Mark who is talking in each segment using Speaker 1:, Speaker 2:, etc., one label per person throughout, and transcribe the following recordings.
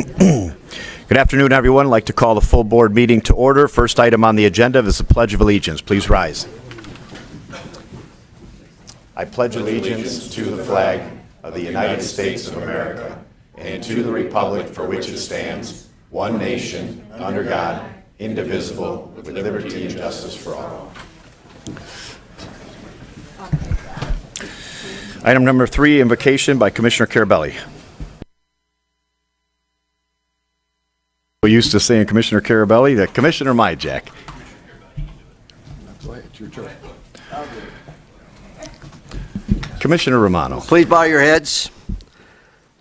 Speaker 1: Good afternoon, everyone. I'd like to call the full board meeting to order. First item on the agenda is the Pledge of Allegiance. Please rise. I pledge allegiance to the flag of the United States of America and to the republic for which it stands, one nation, under God, indivisible, with liberty and justice for all. Item number 3, invocation by Commissioner Carabelli. We used to saying Commissioner Carabelli, the Commissioner Myjack. Go ahead, it's your turn. Commissioner Romano.
Speaker 2: Please bow your heads.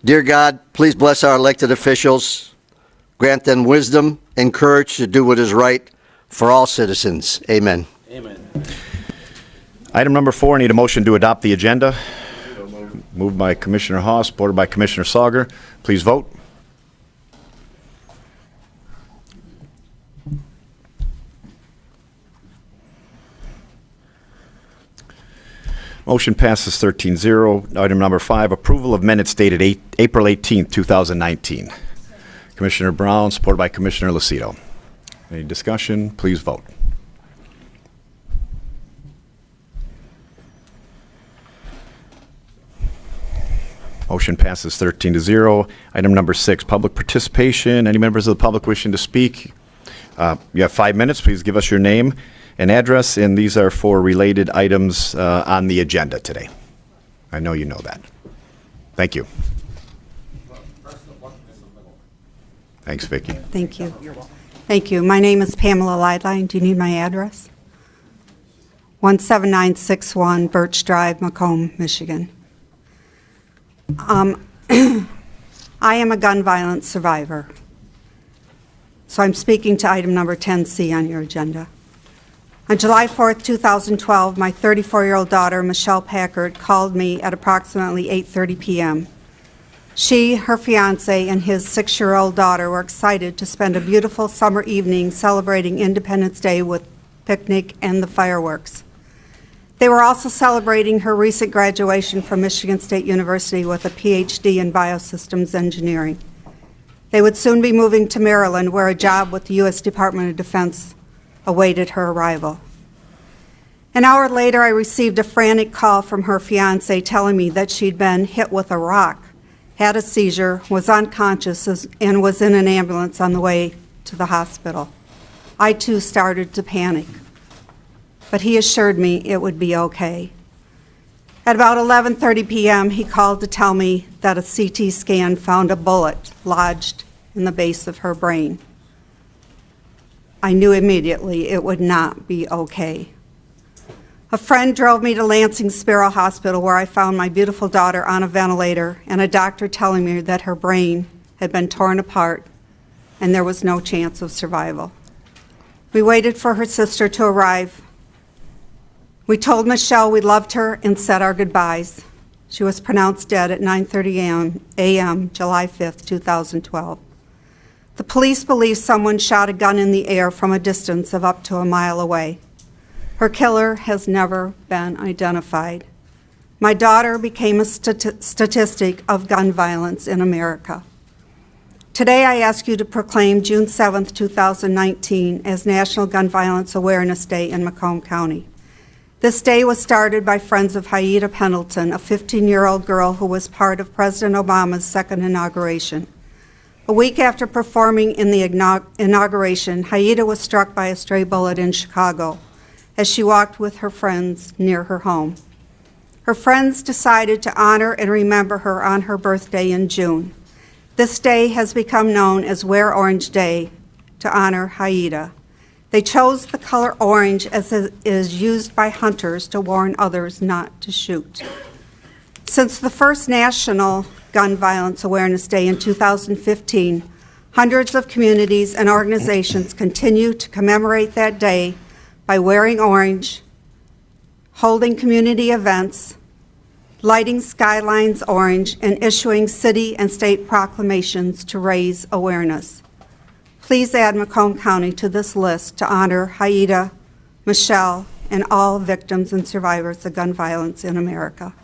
Speaker 2: Dear God, please bless our elected officials. Grant them wisdom and courage to do what is right for all citizens. Amen.
Speaker 3: Amen.
Speaker 1: Item number 4, I need a motion to adopt the agenda. Moved by Commissioner Haas, supported by Commissioner Sauger. Please vote. Motion passes 13-0. Item number 5, approval of minutes dated April 18, 2019. Commissioner Brown, supported by Commissioner Lucido. Any discussion? Please vote. Motion passes 13-0. Item number 6, public participation. Any members of the public wishing to speak? You have 5 minutes. Please give us your name and address, and these are for related items on the agenda today. I know you know that. Thank you. Thanks, Vicki.
Speaker 4: Thank you. Thank you. My name is Pamela Lideline. Do you need my address? 17961 Birch Drive, Macomb, Michigan. I am a gun violence survivor. So I'm speaking to item number 10C on your agenda. On July 4th, 2012, my 34-year-old daughter, Michelle Packard, called me at approximately 8:30 p.m. She, her fiancé, and his 6-year-old daughter were excited to spend a beautiful summer evening celebrating Independence Day with picnic and the fireworks. They were also celebrating her recent graduation from Michigan State University with a PhD in biosystems engineering. They would soon be moving to Maryland, where a job with the U.S. Department of Defense awaited her arrival. An hour later, I received a frantic call from her fiancé telling me that she'd been hit with a rock, had a seizure, was unconscious, and was in an ambulance on the way to the hospital. I, too, started to panic, but he assured me it would be okay. At about 11:30 p.m., he called to tell me that a CT scan found a bullet lodged in the base of her brain. I knew immediately it would not be okay. A friend drove me to Lansing Sparrow Hospital, where I found my beautiful daughter on a ventilator and a doctor telling me that her brain had been torn apart and there was no chance of survival. We waited for her sister to arrive. We told Michelle we loved her and said our goodbyes. She was pronounced dead at 9:30 a.m., July 5th, 2012. The police believe someone shot a gun in the air from a distance of up to a mile away. Her killer has never been identified. My daughter became a statistic of gun violence in America. Today, I ask you to proclaim June 7th, 2019 as National Gun Violence Awareness Day in Macomb County. This day was started by friends of Haida Pendleton, a 15-year-old girl who was part of President Obama's second inauguration. A week after performing in the inauguration, Haida was struck by a stray bullet in Chicago as she walked with her friends near her home. Her friends decided to honor and remember her on her birthday in June. This day has become known as Wear Orange Day to honor Haida. They chose the color orange as it is used by hunters to warn others not to shoot. Since the first National Gun Violence Awareness Day in 2015, hundreds of communities and organizations continue to commemorate that day by wearing orange, holding community events, lighting skylines orange, and issuing city and state proclamations to raise awareness. Please add Macomb County to this list to honor Haida, Michelle, and all victims and survivors of gun violence in America.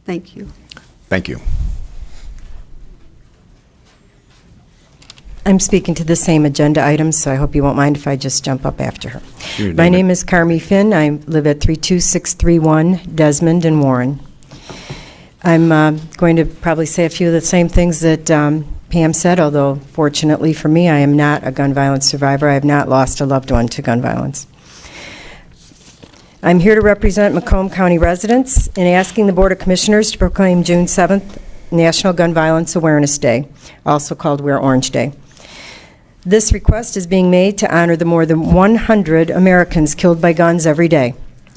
Speaker 4: Thank you.
Speaker 1: Thank you.
Speaker 3: I'm speaking to the same agenda items, so I hope you won't mind if I just jump up after her. My name is Carmi Finn. I live at 32631 Desmond and Warren. I'm going to probably say a few of the same things that Pam said, although fortunately for me, I am not a gun violence survivor. I have not lost a loved one to gun violence. I'm here to represent Macomb County residents in asking the Board of Commissioners to proclaim June 7th National Gun Violence Awareness Day, also called Wear Orange Day. This request is being made to honor the more than 100 Americans killed by guns every day.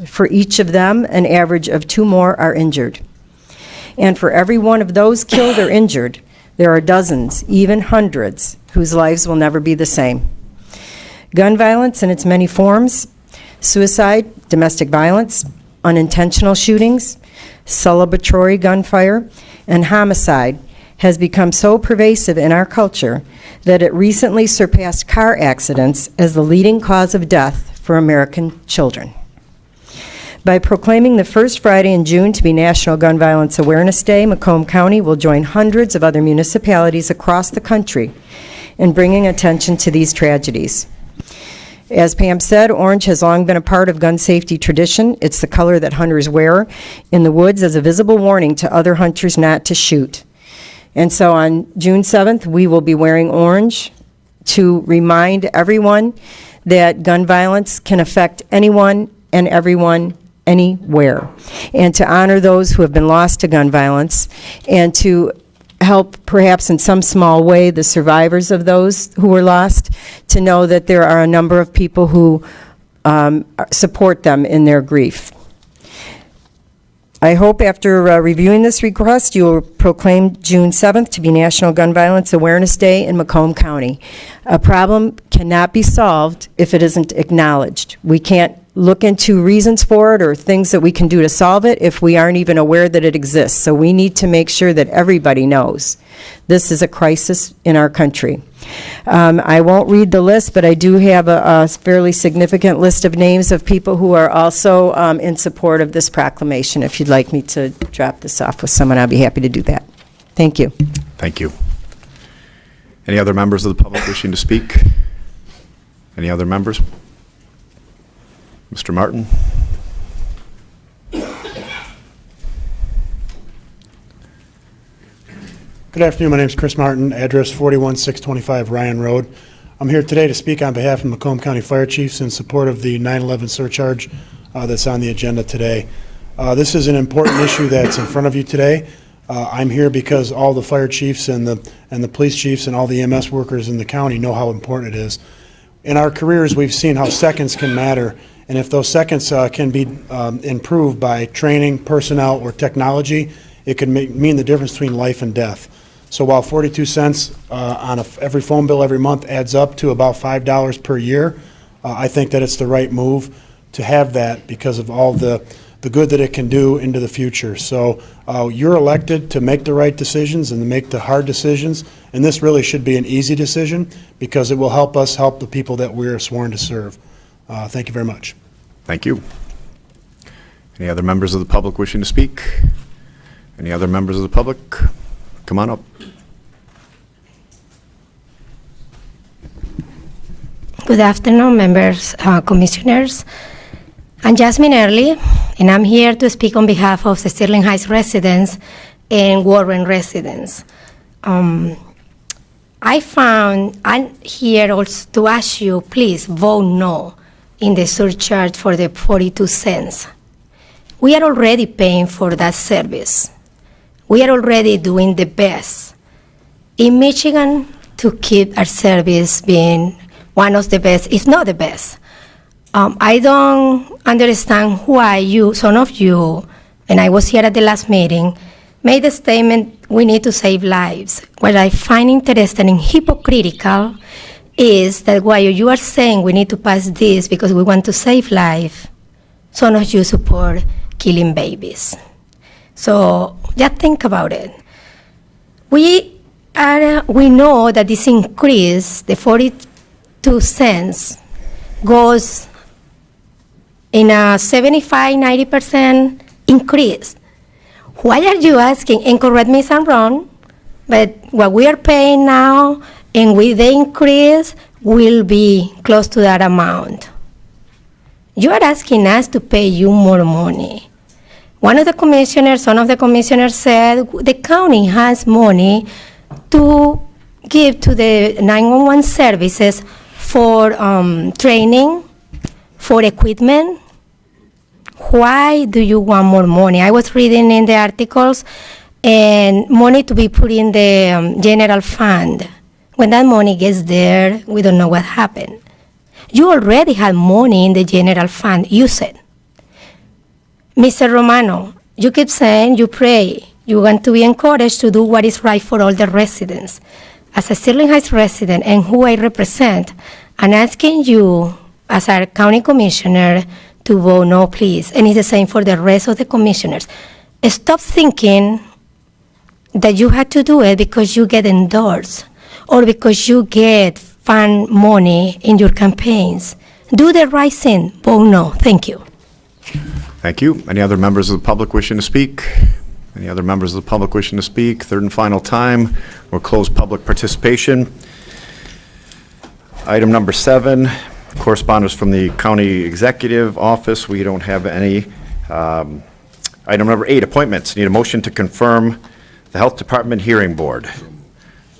Speaker 3: For each of them, an average of 2 more are injured. And for every one of those killed or injured, there are dozens, even hundreds, whose lives will never be the same. Gun violence in its many forms, suicide, domestic violence, unintentional shootings, celebratory gunfire, and homicide has become so pervasive in our culture that it recently surpassed car accidents as the leading cause of death for American children. By proclaiming the first Friday in June to be National Gun Violence Awareness Day, Macomb County will join hundreds of other municipalities across the country in bringing attention to these tragedies. As Pam said, orange has long been a part of gun safety tradition. It's the color that hunters wear in the woods as a visible warning to other hunters not to shoot. And so on June 7th, we will be wearing orange to remind everyone that gun violence can affect anyone and everyone anywhere, and to honor those who have been lost to gun violence, and to help perhaps in some small way the survivors of those who were lost to know that there are a number of people who support them in their grief. I hope after reviewing this request, you will proclaim June 7th to be National Gun Violence Awareness Day in Macomb County. A problem cannot be solved if it isn't acknowledged. We can't look into reasons for it or things that we can do to solve it if we aren't even aware that it exists. So we need to make sure that everybody knows this is a crisis in our country. I won't read the list, but I do have a fairly significant list of names of people who are also in support of this proclamation. If you'd like me to drop this off with someone, I'll be happy to do that. Thank you.
Speaker 1: Thank you. Any other members of the public wishing to speak? Any other members? Mr. Martin?
Speaker 5: Good afternoon. My name is Chris Martin, address 41625 Ryan Road. I'm here today to speak on behalf of Macomb County Fire Chiefs in support of the 9/11 surcharge that's on the agenda today. This is an important issue that's in front of you today. I'm here because all the fire chiefs and the police chiefs and all the EMS workers in the county know how important it is. In our careers, we've seen how seconds can matter, and if those seconds can be improved by training, personnel, or technology, it can mean the difference between life and death. So while 42 cents on every phone bill every month adds up to about $5 per year, I think that it's the right move to have that because of all the good that it can do into the future. So you're elected to make the right decisions and to make the hard decisions, and this really should be an easy decision because it will help us help the people that we're sworn to serve. Thank you very much.
Speaker 1: Thank you. Any other members of the public wishing to speak? Any other members of the public? Come on up.
Speaker 6: Good afternoon, members, commissioners. I'm Jasmine Early, and I'm here to speak on behalf of the Sterling Heights residents and Warren residents. I'm here also to ask you, please vote no in the surcharge for the 42 cents. We are already paying for that service. We are already doing the best in Michigan to keep our service being one of the best, if not the best. I don't understand why some of you, and I was here at the last meeting, made the statement, we need to save lives. What I find interesting and hypocritical is that while you are saying we need to pass this because we want to save life, some of you support killing babies. So just think about it. We know that this increase, the 42 cents, goes in a 75-90% increase. Why are you asking, and correct me if I'm wrong, but what we are paying now and with the increase, will be close to that amount. You are asking us to pay you more money. One of the commissioners said the county has money to give to the 911 services for training, for equipment. Why do you want more money? I was reading in the articles, and money to be put in the general fund. When that money gets there, we don't know what happened. You already have money in the general fund. Use it. Mr. Romano, you keep saying you pray. You want to be encouraged to do what is right for all the residents. As a Sterling Heights resident and who I represent, I'm asking you, as our county commissioner, to vote no, please. And it's the same for the rest of the commissioners. Stop thinking that you had to do it because you get endorsed or because you get fund money in your campaigns. Do the right thing. Vote no. Thank you.
Speaker 1: Thank you. Any other members of the public wishing to speak? Any other members of the public wishing to speak? Third and final time, we'll close public participation. Item number 7, correspondence from the county executive office. We don't have any. Item number 8, appointments. Need a motion to confirm the Health Department Hearing Board.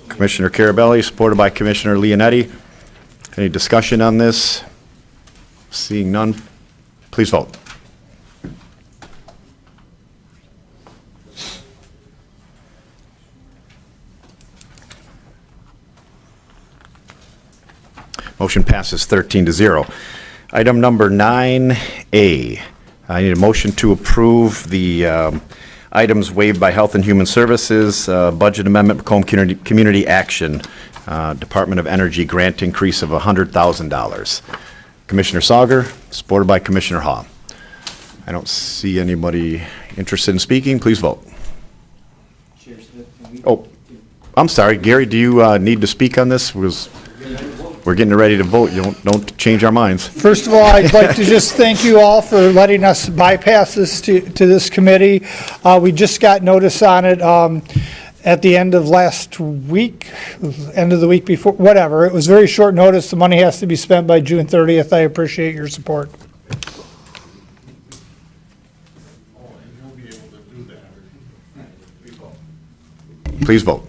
Speaker 1: Commissioner Carabelli, supported by Commissioner Leonetti. Any discussion on this? Seeing none, please vote. Motion passes 13-0. Item number 9A. I need a motion to approve the items waived by Health and Human Services, budget amendment, Macomb Community Action, Department of Energy grant increase of $100,000. Commissioner Sauger, supported by Commissioner Haw. I don't see anybody interested in speaking. Please vote. Oh, I'm sorry. Gary, do you need to speak on this? We're getting ready to vote. You don't change our minds.
Speaker 7: First of all, I'd like to just thank you all for letting us bypass this to this committee. We just got notice on it at the end of last week, end of the week before, whatever. It was very short notice. The money has to be spent by June 30th. I appreciate your support.
Speaker 1: Please vote.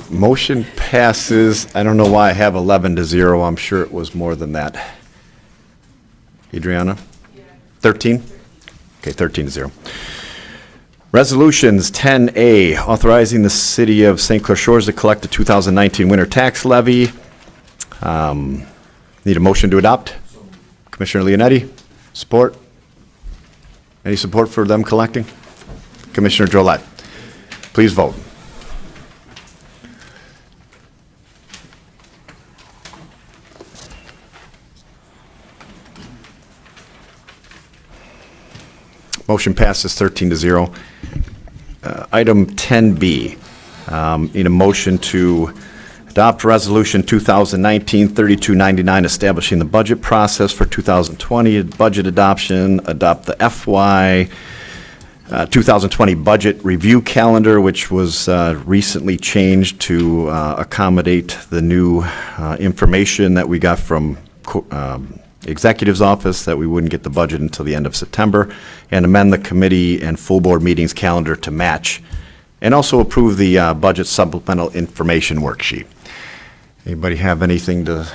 Speaker 1: Motion passes. I don't know why I have 11-0. I'm sure it was more than that. Adriana? 13? Okay, 13-0. Resolutions 10A, authorizing the city of St. Clair Shores to collect the 2019 winter tax levy. Need a motion to adopt? Commissioner Leonetti, support? Any support for them collecting? Commissioner Drollet, please vote. Motion passes 13-0. Item 10B, need a motion to adopt Resolution 2019-3299, establishing the budget process for 2020, budget adoption, adopt the FY 2020 budget review calendar, which was recently changed to accommodate the new information that we got from executive's office that we wouldn't get the budget until the end of September, and amend the committee and full board meetings calendar to match, and also approve the budget supplemental information worksheet. Anybody have anything to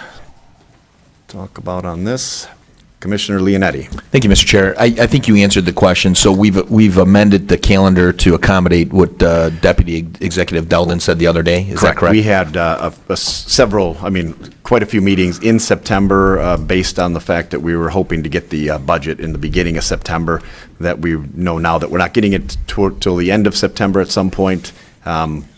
Speaker 1: talk about on this? Commissioner Leonetti.
Speaker 8: Thank you, Mr. Chair. I think you answered the question. So we've amended the calendar to accommodate what Deputy Executive Deldon said the other day. Is that correct?
Speaker 1: We had quite a few meetings in September based on the fact that we were hoping to get the budget in the beginning of September. That we know now that we're not getting it till the end of September at some point.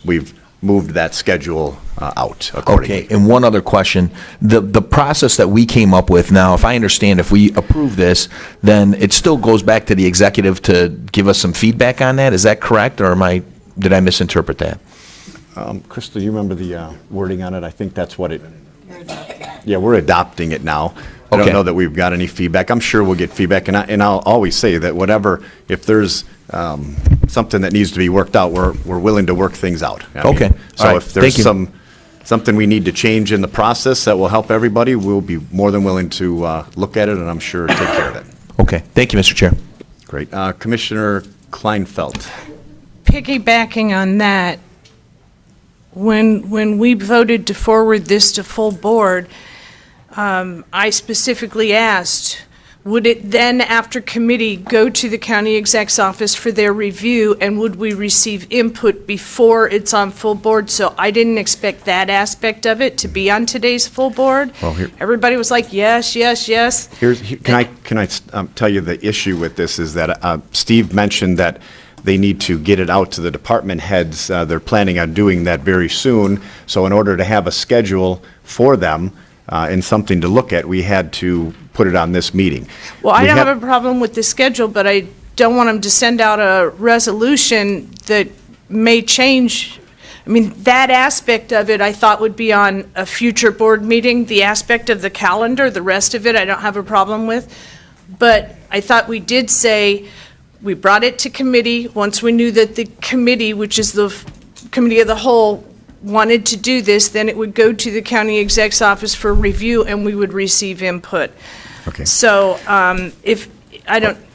Speaker 1: We've moved that schedule out accordingly.
Speaker 8: Okay, and one other question. The process that we came up with now, if I understand, if we approve this, then it still goes back to the executive to give us some feedback on that. Is that correct, or did I misinterpret that?
Speaker 1: Crystal, you remember the wording on it? I think that's what it... Yeah, we're adopting it now. I don't
Speaker 8: Okay.
Speaker 1: know that we've got any feedback. I'm sure we'll get feedback, and I'll always say that whatever, if there's something that needs to be worked out, we're willing to work things out. I mean,
Speaker 8: Okay. All
Speaker 1: So
Speaker 8: right.
Speaker 1: if there's
Speaker 8: Thank you.
Speaker 1: something we need to change in the process that will help everybody, we'll be more than willing to look at it, and I'm sure take care of it.
Speaker 8: Okay, thank you, Mr. Chair.
Speaker 1: Great. Commissioner Kleinfeld.
Speaker 9: Piggybacking on that, when we voted to forward this to full board, I specifically asked, would it then, after committee, go to the county exec's office for their review, and would we receive input before it's on full board? So I didn't expect that aspect of it to be on today's full board.
Speaker 1: Well, here-
Speaker 9: Everybody was like, yes, yes, yes.
Speaker 1: Can I tell you the issue with this is that Steve mentioned that they need to get it out to the department heads. They're planning on doing that very soon. So in order to have a schedule for them and something to look at, we had to put it on this meeting.
Speaker 9: Well, I
Speaker 1: We
Speaker 9: don't
Speaker 1: have-
Speaker 9: have a problem with the schedule, but I don't want them to send out a resolution that may change. I mean, that aspect of it, I thought would be on a future board meeting. The aspect of the calendar, the rest of it, I don't have a problem with. But I thought we did say, we brought it to committee. Once we knew that the committee, which is the committee of the whole, wanted to do this, then it would go to the county exec's office for review, and we would receive input.
Speaker 1: Okay.
Speaker 9: So, if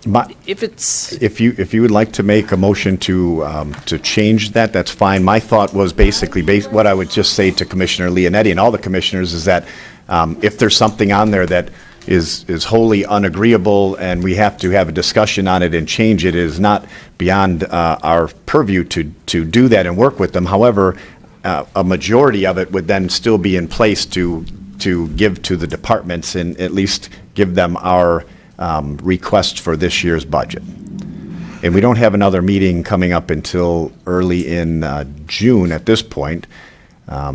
Speaker 1: My-
Speaker 9: it's,
Speaker 1: If you would like to make a motion to change that, that's fine. My thought was basically, what I would just say to Commissioner Leonetti and all the commissioners is that if there's something on there that is wholly unagreeable and we have to have a discussion on it and change it, it is not beyond our purview to do that and work with them. However, a majority of it would then still be in place to give to the departments and at least give them our request for this year's budget. And we don't have another meeting coming up until early in June at this point.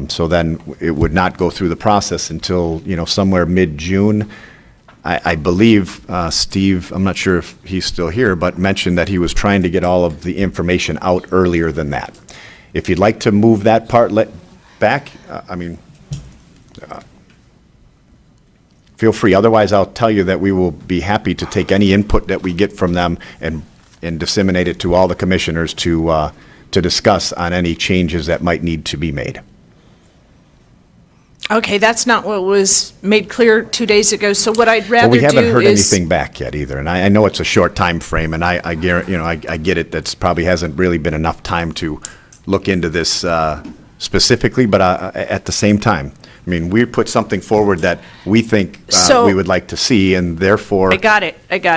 Speaker 1: So then it would not go through the process until, somewhere mid-June. I believe Steve, I'm not sure if he's still here, but mentioned that he was trying to get all of the information out earlier than that. If you'd like to move that part back, feel free. Otherwise, I'll tell you that we will be happy to take any input that we get from them and disseminate it to all the commissioners to discuss on any changes that might need to be made.
Speaker 9: okay, that's not what was made clear 2 days ago, so what I'd
Speaker 1: Well,
Speaker 9: rather
Speaker 1: we
Speaker 9: do
Speaker 1: haven't heard
Speaker 9: is...
Speaker 1: anything back yet either, and I know it's a short time frame, and I get it. That's probably hasn't really been enough time to look into this specifically, but at the same time, we put something forward that we think
Speaker 9: So-
Speaker 1: we would like to see, and therefore.
Speaker 9: I got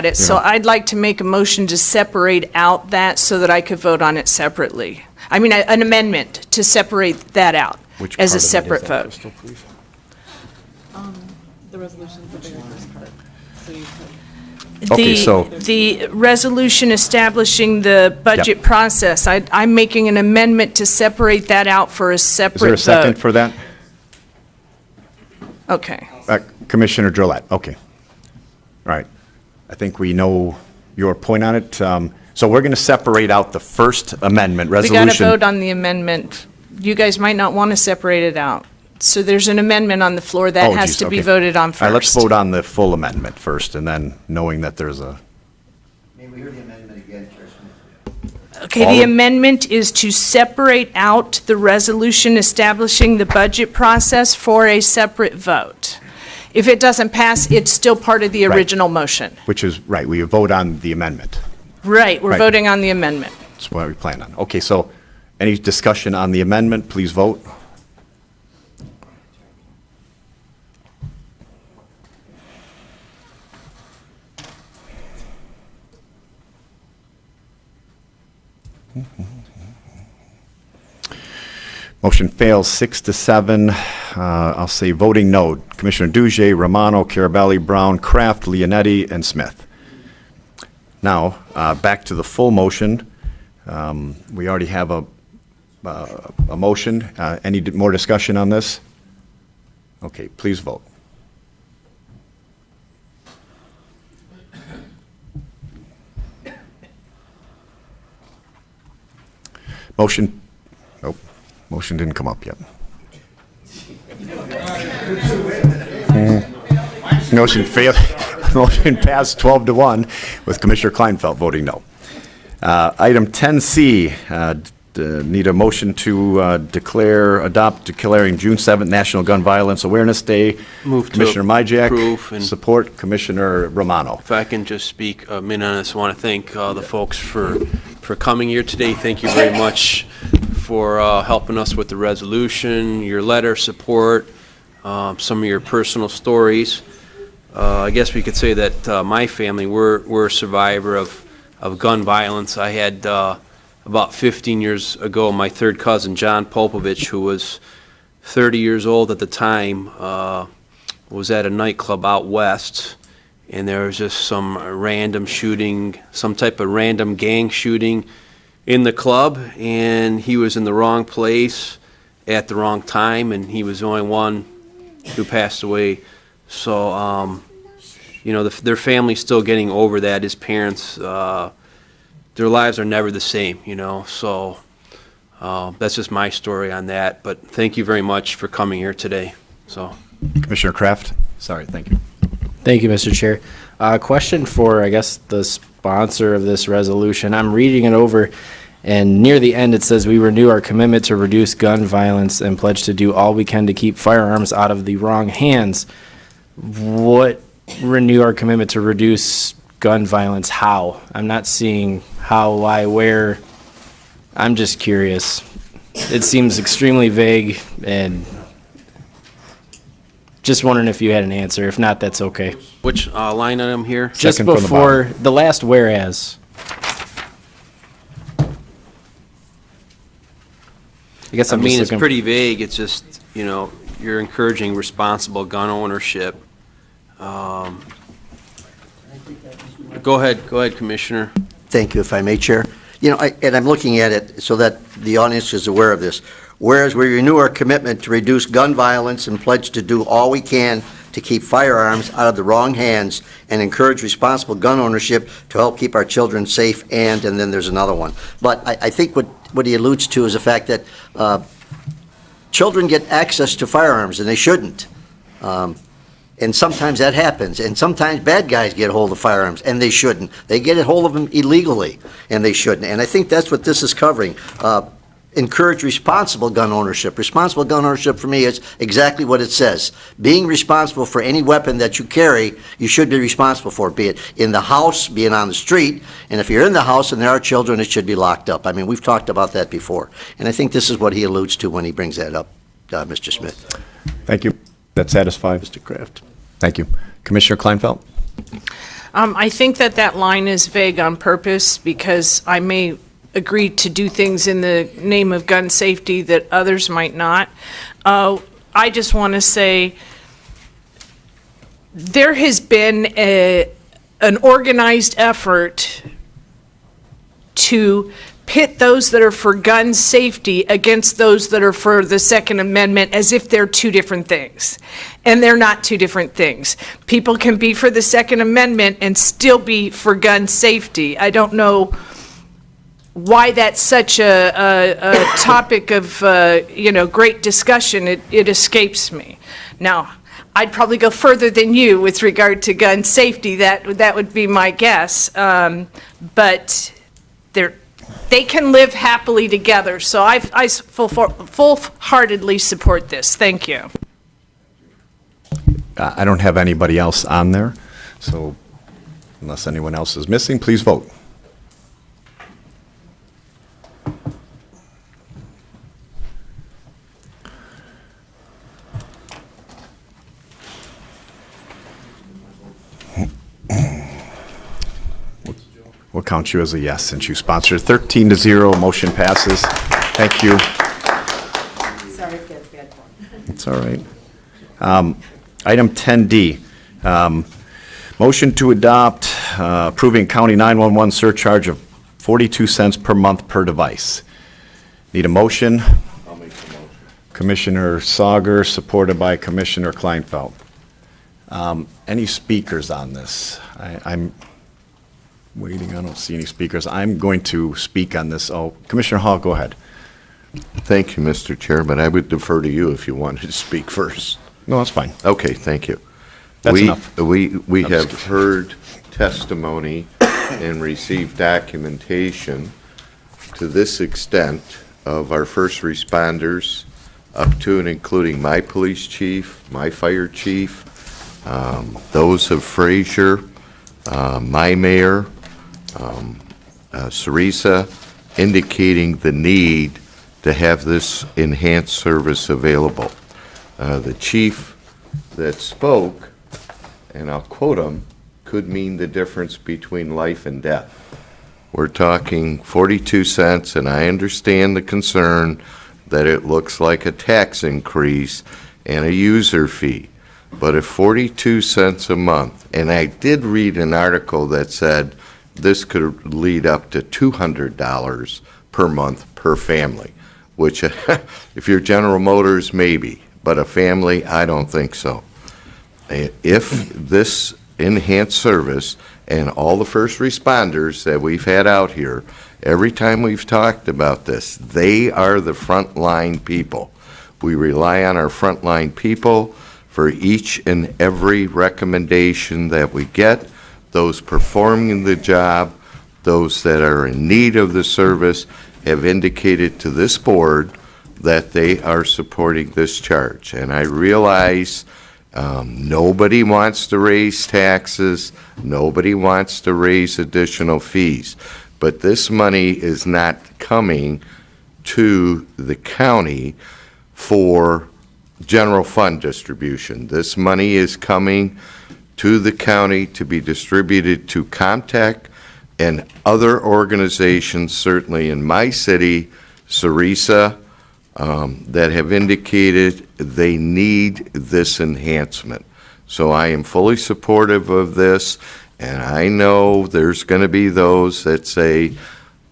Speaker 9: it. So I'd like to make a motion to separate out that so that I could vote on it separately. An amendment to separate that out
Speaker 1: Which
Speaker 9: as
Speaker 1: part
Speaker 9: a
Speaker 1: of it is
Speaker 9: separate
Speaker 1: that,
Speaker 9: vote.
Speaker 1: Crystal, please?
Speaker 10: The resolution's the very first part. So you put
Speaker 1: Okay, so-
Speaker 9: The resolution establishing the budget process, I'm making an amendment to separate that out for a separate vote.
Speaker 1: Is there a second for that?
Speaker 9: Okay.
Speaker 1: Commissioner Drollet, okay. All right. I think we know your point on it. So we're going to separate out the First Amendment
Speaker 9: We
Speaker 1: resolution.
Speaker 9: got to vote on the amendment. You guys might not want to separate it out. So there's an amendment on the floor that
Speaker 1: Oh,
Speaker 9: has
Speaker 1: geez,
Speaker 9: to be
Speaker 1: okay.
Speaker 9: voted on first.
Speaker 1: All right, let's vote on the full amendment first, and then knowing that there's a,
Speaker 2: May we hear the amendment again, Chair Smith?
Speaker 9: Okay,
Speaker 1: All
Speaker 9: the
Speaker 1: of-
Speaker 9: amendment is to separate out the resolution establishing the budget process for a separate vote. If it doesn't pass, it's still part of the
Speaker 1: Right.
Speaker 9: original motion.
Speaker 1: which is, right, we vote on the amendment.
Speaker 9: Right, we're
Speaker 1: Right.
Speaker 9: voting on the amendment.
Speaker 1: That's what we plan on. Okay, so any discussion on the amendment, please vote. Motion fails 6-7. I'll say voting no. Commissioner Duje, Romano, Carabelli, Brown, Kraft, Leonetti, and Smith. Now, back to the full motion. We already have a motion. Any more discussion on this? Okay, please vote. Motion, nope, motion didn't come up yet. Motion failed. Motion passed 12-1 with Commissioner Kleinfeld voting no. Item 10C, need a motion to adopt declaring June 7th National Gun Violence Awareness Day.
Speaker 11: Move to
Speaker 1: Commissioner
Speaker 11: approve
Speaker 1: Majak,
Speaker 11: and-
Speaker 1: support Commissioner Romano.
Speaker 11: If I can just speak a minute on this, I want to thank the folks for coming here today. Thank you very much for helping us with the resolution, your letter support, some of your personal stories. I guess we could say that my family, we're a survivor of gun violence. I had, about 15 years ago, my third cousin, John Popovich, who was 30 years old at the time, was at a nightclub out west, and there was just some random shooting, some type of random gang shooting in the club, and he was in the wrong place at the wrong time, and he was the only one who passed away. So, their family's still getting over that. His parents, their lives are never the same, so that's just my story on that. But thank you very much for coming here today. So,
Speaker 1: Commissioner Kraft? Sorry, thank you.
Speaker 12: Thank you, Mr. Chair. Question for, I guess, the sponsor of this resolution. I'm reading it over, and near the end it says, "We renew our commitment to reduce gun violence and pledge to do all we can to keep firearms out of the wrong hands." What renew our commitment to reduce gun violence? How? I'm not seeing how, why, where. I'm just curious. It seems extremely vague, and just wondering if you had an answer. If not, that's okay.
Speaker 11: which line item here?
Speaker 12: Just
Speaker 1: Second from the
Speaker 12: before the last whereas. I guess
Speaker 11: I
Speaker 12: I'm
Speaker 11: mean,
Speaker 12: just
Speaker 11: it's
Speaker 12: looking.
Speaker 11: pretty vague. It's just, you're encouraging responsible gun ownership. Go ahead, Commissioner.
Speaker 2: Thank you, if I may, Chair. And I'm looking at it so that the audience is aware of this. Whereas we renew our commitment to reduce gun violence and pledge to do all we can to keep firearms out of the wrong hands and encourage responsible gun ownership to help keep our children safe, and then there's another one. But I think what he alludes to is the fact that children get access to firearms, and they shouldn't. And sometimes that happens, and sometimes bad guys get a hold of firearms, and they shouldn't. They get a hold of them illegally, and they shouldn't. And I think that's what this is covering. Encourage responsible gun ownership. Responsible gun ownership for me is exactly what it says. Being responsible for any weapon that you carry, you should be responsible for it, be it in the house, be it on the street. And if you're in the house and there are children, it should be locked up. I mean, we've talked about that before. And I think this is what he alludes to when he brings that up, Mr. Smith.
Speaker 1: Thank you. That satisfies Mr. Kraft. Thank you. Commissioner Kleinfeld?
Speaker 9: I think that line is vague on purpose because I may agree to do things in the name of gun safety that others might not. I just want to say there has been an organized effort to pit those that are for gun safety against those that are for the Second Amendment as if they're two different things. And they're not two different things. People can be for the Second Amendment and still be for gun safety. I don't know why that's such a topic of great discussion. It escapes me. Now, I'd probably go further than you with regard to gun safety. That would be my guess. But they can live happily together. So I full-heartedly support this. Thank you.
Speaker 1: I don't have anybody else on there, so unless anyone else is missing, please vote. We'll count you as a yes since you sponsored. 13-0, motion passes. Thank you.
Speaker 10: Sorry if that's bad form.
Speaker 1: It's all right. Item 10D, motion to adopt approving county 911 surcharge of 42 cents per month per device. Need a motion?
Speaker 13: I'll make the motion.
Speaker 1: Commissioner Sauger, supported by Commissioner Kleinfeld. Any speakers on this? I'm waiting, I don't see any speakers. I'm going to speak on this. Oh, Commissioner Hall, go ahead.
Speaker 13: Thank you, Mr. Chair, but I would defer to you if you wanted to speak first.
Speaker 1: No, that's fine.
Speaker 13: Okay, thank you.
Speaker 1: That's
Speaker 13: We-
Speaker 1: enough.
Speaker 13: We
Speaker 1: I'm
Speaker 13: have
Speaker 1: just
Speaker 13: heard testimony and received documentation to this extent of our first responders, up to and including my police chief, my fire chief, those of Fraser, my mayor, Sarisa, indicating the need to have this enhanced service available. The chief that spoke, and I'll quote him, could mean the difference between life and death. We're talking 42 cents, and I understand the concern that it looks like a tax increase and a user fee. But at 42 cents a month, and I did read an article that said this could lead up to $200 per month per family, which if you're General Motors, maybe, but a family, I don't think so. If this enhanced service and all the first responders that we've had out here, every time we've talked about this, they are the frontline people. We rely on our frontline people for each and every recommendation that we get, those performing the job, those that are in need of the service have indicated to this board that they are supporting this charge. And I realize nobody wants to raise taxes, nobody wants to raise additional fees, but this money is not coming to the county for general fund distribution. This money is coming to the county to be distributed to Comtech and other organizations, certainly in my city, Sarisa, that have indicated they need this enhancement. So I am fully supportive of this, and I know there's going to be those that say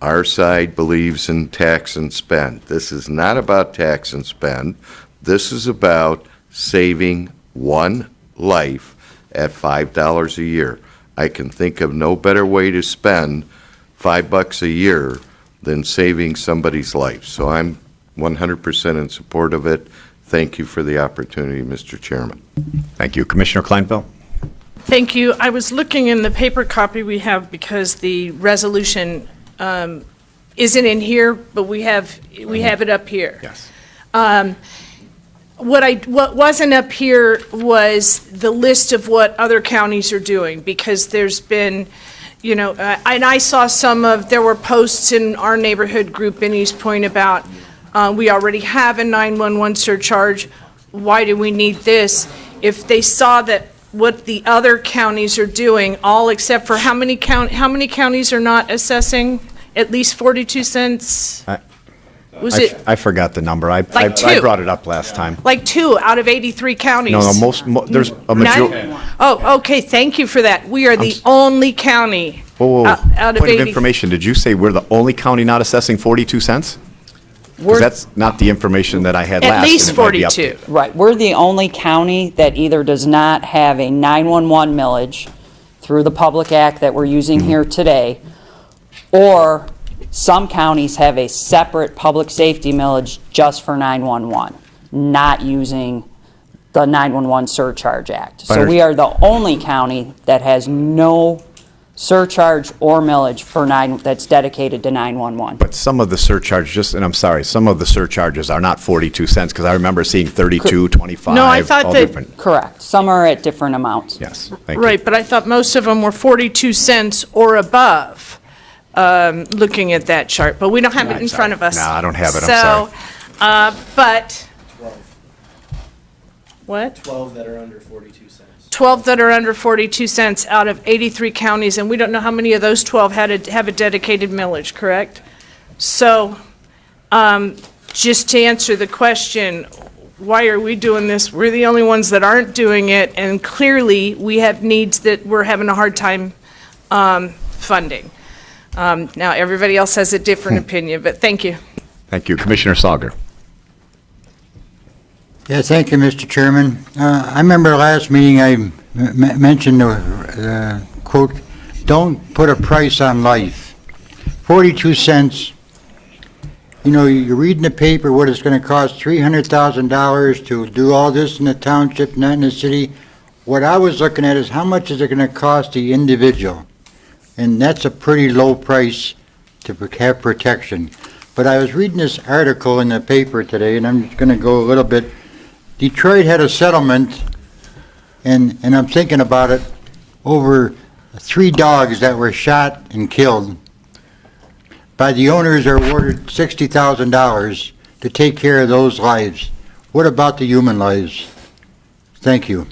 Speaker 13: our side believes in tax and spend. This is not about tax and spend. This is about saving one life at $5 a year. I can think of no better way to spend $5 a year than saving somebody's life. So I'm 100% in support of it. Thank you for the opportunity, Mr. Chairman.
Speaker 1: Thank you. Commissioner Kleinfeld?
Speaker 9: Thank you. I was looking in the paper copy we have because the resolution isn't in here, but we have it up here.
Speaker 1: Yes.
Speaker 9: What wasn't up here was the list of what other counties are doing, because there's been, and I saw there were posts in our neighborhood group in East Point about, we already have a 911 surcharge, why do we need this? If they saw that what the other counties are doing, all except for how many counties are not assessing at least 42 cents?
Speaker 1: I forgot the number. I
Speaker 9: two.
Speaker 1: brought it up last time.
Speaker 9: Like 2 out of 83 counties.
Speaker 1: No, there's a majority.
Speaker 9: Oh, okay, thank you for that. We are the only county
Speaker 1: Whoa,
Speaker 9: out of
Speaker 1: point
Speaker 9: 80.
Speaker 1: of information, did you say we're the only county not assessing 42 cents? Because that's not the information that I had last.
Speaker 9: At least
Speaker 1: and it might be
Speaker 9: 42.
Speaker 1: updated.
Speaker 10: Right, we're the only county that either does not have a 911 millage through the Public Act that we're using here today, or some counties have a separate public safety millage just for 911, not using the 911 Surcharge Act. So we are the only county that has no surcharge or millage for that's dedicated to 911.
Speaker 1: But some of the surcharges, and I'm sorry, some of the surcharges are not 42 cents, because I remember seeing 32, 25.
Speaker 9: No, I thought
Speaker 1: all
Speaker 9: that-
Speaker 1: different.
Speaker 10: Correct. Some are at different amounts.
Speaker 1: Yes, thank you.
Speaker 9: Right, but I thought most of them were 42 cents or above, looking at that chart, but we don't have it in front of us.
Speaker 1: No, I don't have it, I'm sorry.
Speaker 9: But, what?
Speaker 12: 12 that are under 42 cents.
Speaker 9: 12 that are under 42 cents out of 83 counties, and we don't know how many of those 12 have a dedicated millage, correct? So, just to answer the question, why are we doing this? We're the only ones that aren't doing it, and clearly, we have needs that we're having a hard time funding. Now, everybody else has a different opinion, but thank you.
Speaker 1: Thank you. Commissioner Sauger.
Speaker 14: Yeah, thank you, Mr. Chairman. I remember last meeting I mentioned the quote, "Don't put a price on life." 42 cents. You know, you read in the paper what it's going to cost, $300,000 to do all this in the township, not in the city. What I was looking at is how much is it going to cost the individual? And that's a pretty low price to have protection. But I was reading this article in the paper today, and I'm just going to go a little bit. Detroit had a settlement, and I'm thinking about it, over 3 dogs that were shot and killed by the owners are awarded $60,000 to take care of those lives. What about the human lives? Thank you.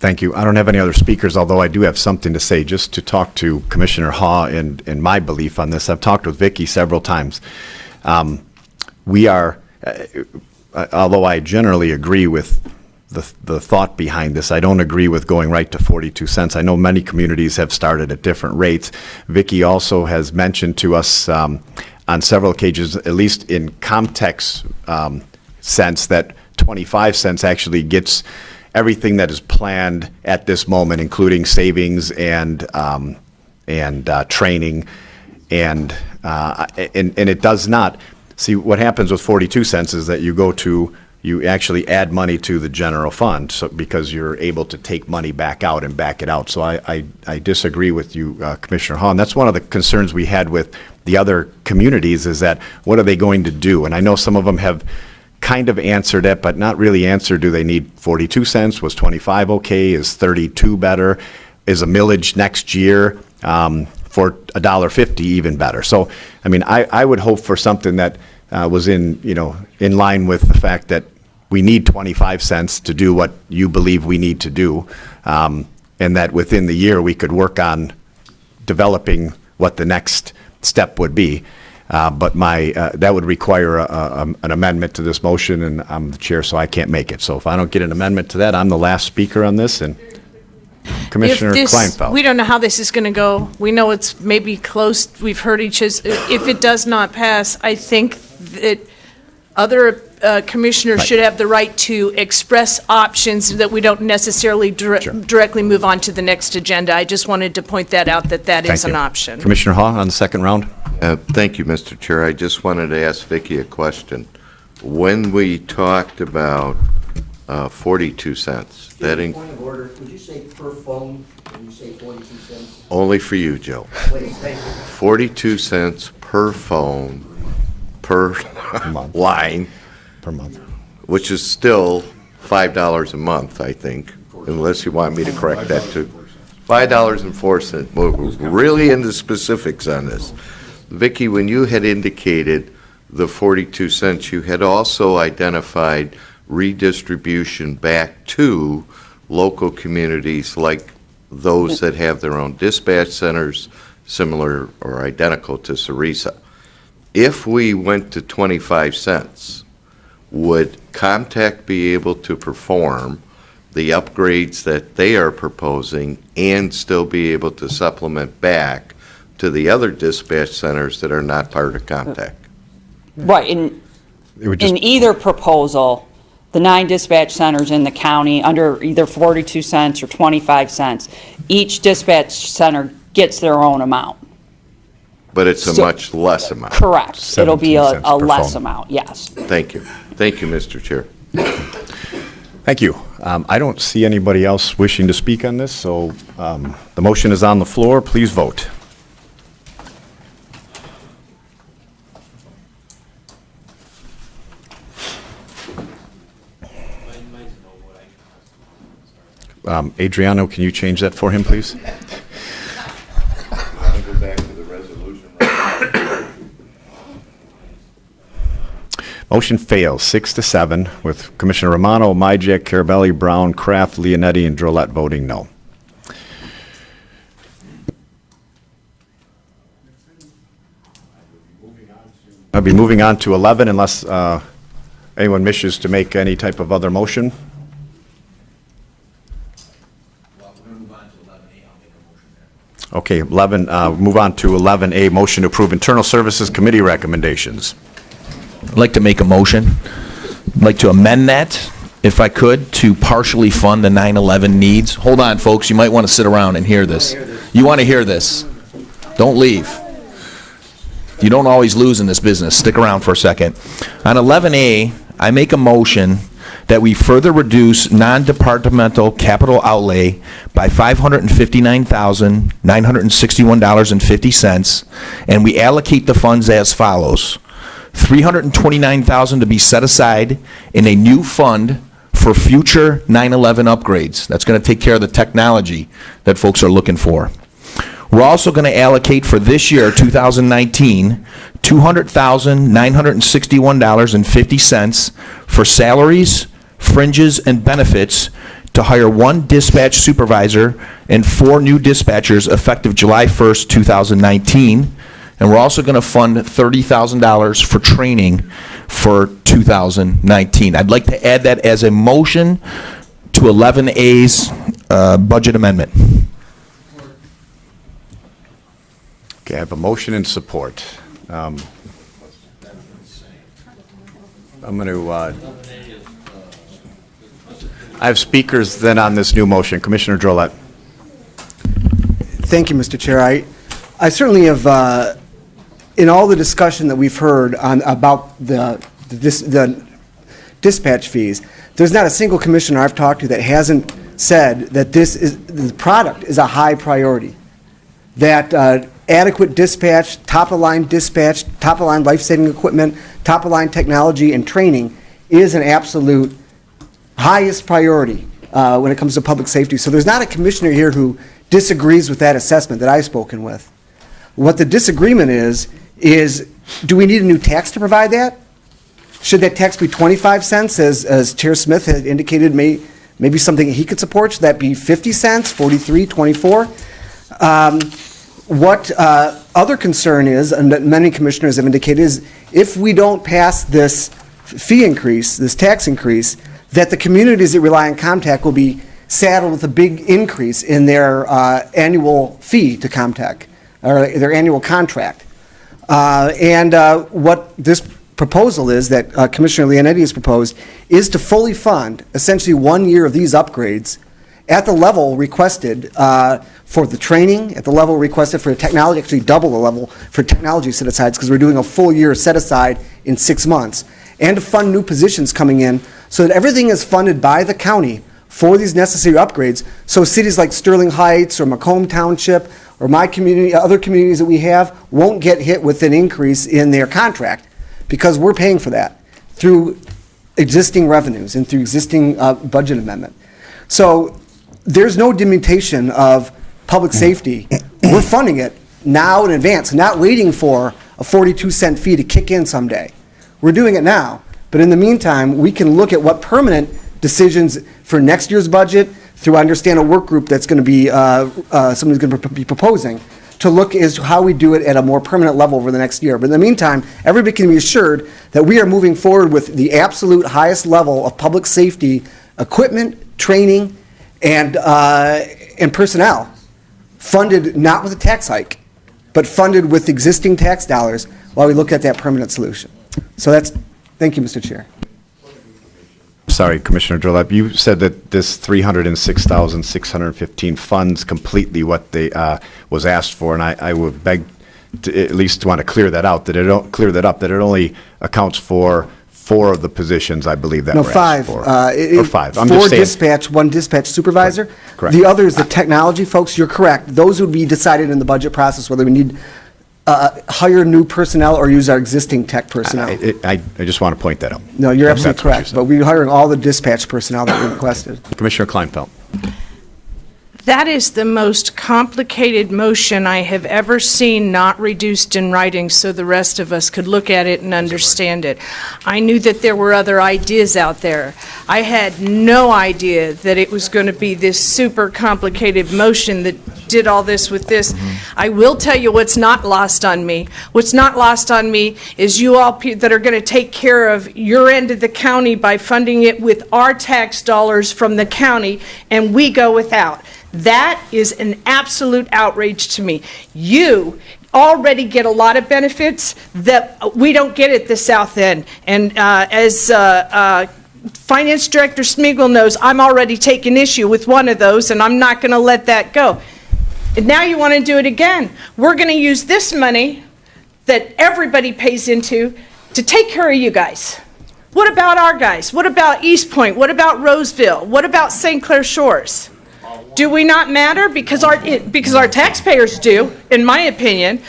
Speaker 1: Thank you. I don't have any other speakers, although I do have something to say, just to talk to Commissioner Haw and my belief on this. I've talked with Vicki several times. We are, although I generally agree with the thought behind this, I don't agree with going right to 42 cents. I know many communities have started at different rates. Vicki also has mentioned to us on several occasions, at least in Comtech's sense, that 25 cents actually gets everything that is planned at this moment, including savings and training, and it does not. See, what happens with 42 cents is that you actually add money to the general fund, so because you're able to take money back out and back it out. So I disagree with you, Commissioner Hahn. That's one of the concerns we had with the other communities, is that what are they going to do? And I know some of them have kind of answered it, but not really answered. Do they need 42 cents? Was 25 okay? Is 32 better? Is a millage next year for $1.50 even better? So, I mean, I would hope for something that was in line with the fact that we need 25 cents to do what you believe we need to do, and that within the year we could work on developing what the next step would be. But that would require an amendment to this motion, and I'm the chair, so I can't make it. So if I don't get an amendment to that, I'm the last speaker on this, and Commissioner Kleinfeld.
Speaker 9: We don't know how this is going to go. We know it's maybe close. We've heard each other. If it does not pass, I think that other commissioners should have the right to express options, that we don't necessarily directly move on to the next agenda. I just wanted to point that out, that is an option.
Speaker 1: Commissioner Hall on the second round.
Speaker 13: Thank you, Mr. Chair. I just wanted to ask Vicki a question. When we talked about 42 cents,
Speaker 2: Point of order, would you say per phone when you say 42 cents?
Speaker 13: Only for you, Joe.
Speaker 2: Please, thank you.
Speaker 13: 42 cents per phone, per line,
Speaker 1: per month,
Speaker 13: which is still $5 a month, I think, unless you want me to correct that to $5.04. We're really into specifics on this. Vicki, when you had indicated the 42 cents, you had also identified redistribution back to local communities like those that have their own dispatch centers, similar or identical to Sarisa. If we went to 25 cents, would Comtech be able to perform the upgrades that they are proposing and still be able to supplement back to the other dispatch centers that are not part of Comtech?
Speaker 10: Right, in either proposal, the 9 dispatch centers in the county, under either 42 cents or 25 cents, each dispatch center gets their own amount.
Speaker 13: But it's a much less amount.
Speaker 10: Correct. It'll be
Speaker 1: 17
Speaker 10: a
Speaker 1: cents per
Speaker 10: less
Speaker 1: phone.
Speaker 10: amount, yes.
Speaker 13: Thank you. Thank you, Mr. Chair.
Speaker 1: Thank you. I don't see anybody else wishing to speak on this, so the motion is on the floor. Please vote. Adriano, can you change that for him, please?
Speaker 13: I'll go back to the resolution.
Speaker 1: Motion fails, 6-7, with Commissioner Romano, Majek, Carabelli, Brown, Kraft, Leonetti, and Drollet voting no. I'll be moving on to 11 unless anyone wishes to make any type of other motion. Okay, 11, move on to 11A, motion to approve Internal Services Committee recommendations.
Speaker 8: I'd like to make a motion. I'd like to amend that, if I could, to partially fund the 9/11 needs. Hold on, folks, you might want to sit around and hear this. You want to hear this. Don't leave. You don't always lose in this business. Stick around for a second. On 11A, I make a motion that we further reduce non-departmental capital outlay by $559,961.50, and we allocate the funds as follows. $329,000 to be set aside in a new fund for future 9/11 upgrades. That's going to take care of the technology that folks are looking for. We're also going to allocate for this year, 2019, $200,961.50 for salaries, fringes, and benefits to hire 1 dispatch supervisor and 4 new dispatchers effective July 1st, 2019. And we're also going to fund $30,000 for training for 2019. I'd like to add that as a motion to 11A's budget amendment.
Speaker 1: Okay, I have a motion and support. I'm going to, I have speakers then on this new motion. Commissioner Drollet.
Speaker 15: Thank you, Mr. Chair. I certainly have, in all the discussion that we've heard about the dispatch fees, there's not a single commissioner I've talked to that hasn't said that the product is a high priority, that adequate dispatch, top-of-the-line life-saving equipment, top-of-the-line technology and training is an absolute highest priority when it comes to public safety. So there's not a commissioner here who disagrees with that assessment that I've spoken with. What the disagreement is do we need a new tax to provide that? Should that tax be 25 cents, as Chair Smith had indicated, maybe something he could support? Should that be 50 cents, 43, 24? What other concern is, and that many commissioners have indicated, is if we don't pass this fee increase, this tax increase, that the communities that rely on Comtech will be saddled with a big increase in their annual fee to Comtech, or their annual contract. What this proposal is, that Commissioner Leonetti has proposed, is to fully fund essentially 1 year of these upgrades at the level requested for the training, at the level requested for the technology, actually double the level for technology set-asides, because we're doing a full year set-aside in 6 months, and to fund new positions coming in so that everything is funded by the county for these necessary upgrades, so cities like Sterling Heights or Macomb Township or my community, other communities that we have, won't get hit with an increase in their contract, because we're paying for that through existing revenues and through existing budget amendment. So there's no diminution of public safety. We're funding it now in advance, not waiting for a 42-cent fee to kick in someday. We're doing it now. But in the meantime, we can look at what permanent decisions for next year's budget, through understand a work group that's going to be, somebody's going to be proposing, to look as to how we do it at a more permanent level over the next year. But in the meantime, everybody can be assured that we are moving forward with the absolute highest level of public safety equipment, training, and personnel, funded not with a tax hike, but funded with existing tax dollars while we look at that permanent solution. So thank you, Mr. Chair.
Speaker 1: Sorry, Commissioner Drollet, you said that this $306,615 funds completely what they was asked for, and I would beg to at least want to clear that out, that it only accounts for 4 of the positions, I believe, that
Speaker 15: No,
Speaker 1: were
Speaker 15: 5.
Speaker 1: asked for. Or 5. I'm
Speaker 15: 4
Speaker 1: just saying.
Speaker 15: dispatch, 1 dispatch supervisor.
Speaker 1: Correct.
Speaker 15: The other is the technology folks. You're correct. Those would be decided in the budget process, whether we need hire new personnel or use our existing tech personnel.
Speaker 1: I just want to point that out.
Speaker 15: No, you're
Speaker 1: That's
Speaker 15: absolutely
Speaker 1: what you
Speaker 15: correct.
Speaker 1: said.
Speaker 15: But we're hiring all the dispatch personnel that we requested.
Speaker 1: Commissioner Kleinfeld.
Speaker 9: That is the most complicated motion I have ever seen not reduced in writing so the rest of us could look at it and understand it. I knew that there were other ideas out there. I had no idea that it was going to be this super complicated motion that did all this with this. I will tell you what's not lost on me. What's not lost on me is you all that are going to take care of your end of the county by funding it with our tax dollars from the county, and we go without. That is an absolute outrage to me. You already get a lot of benefits that we don't get at the south end. And as Finance Director Smeagol knows, I'm already taking issue with one of those, and I'm not going to let that go. And now you want to do it again. We're going to use this money that everybody pays into to take care of you guys. What about our guys? What about East Point? What about Roseville? What about St. Clair Shores? Do we not matter? Because our taxpayers do, in my opinion.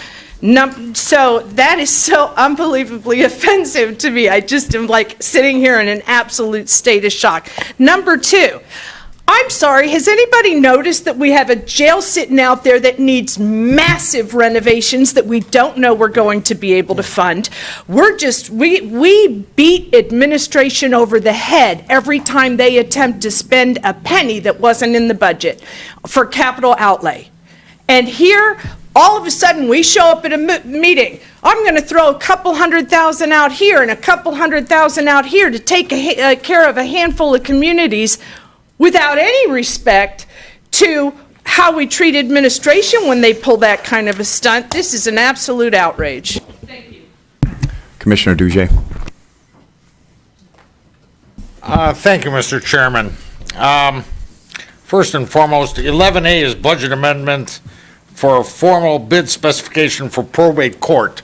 Speaker 9: So that is so unbelievably offensive to me. I just am like sitting here in an absolute state of shock. Number two, I'm sorry, has anybody noticed that we have a jail sitting out there that needs massive renovations that we don't know we're going to be able to fund? We beat administration over the head every time they attempt to spend a penny that wasn't in the budget for capital outlay. And here, all of a sudden, we show up at a meeting. I'm going to throw a couple $100,000 out here and a couple $100,000 out here to take care of a handful of communities without any respect to how we treat administration when they pull that kind of a stunt. This is an absolute outrage. Thank you.
Speaker 1: Commissioner Duje.
Speaker 16: Thank you, Mr. Chairman. First and foremost, 11A is budget amendment for formal bid specification for probate court.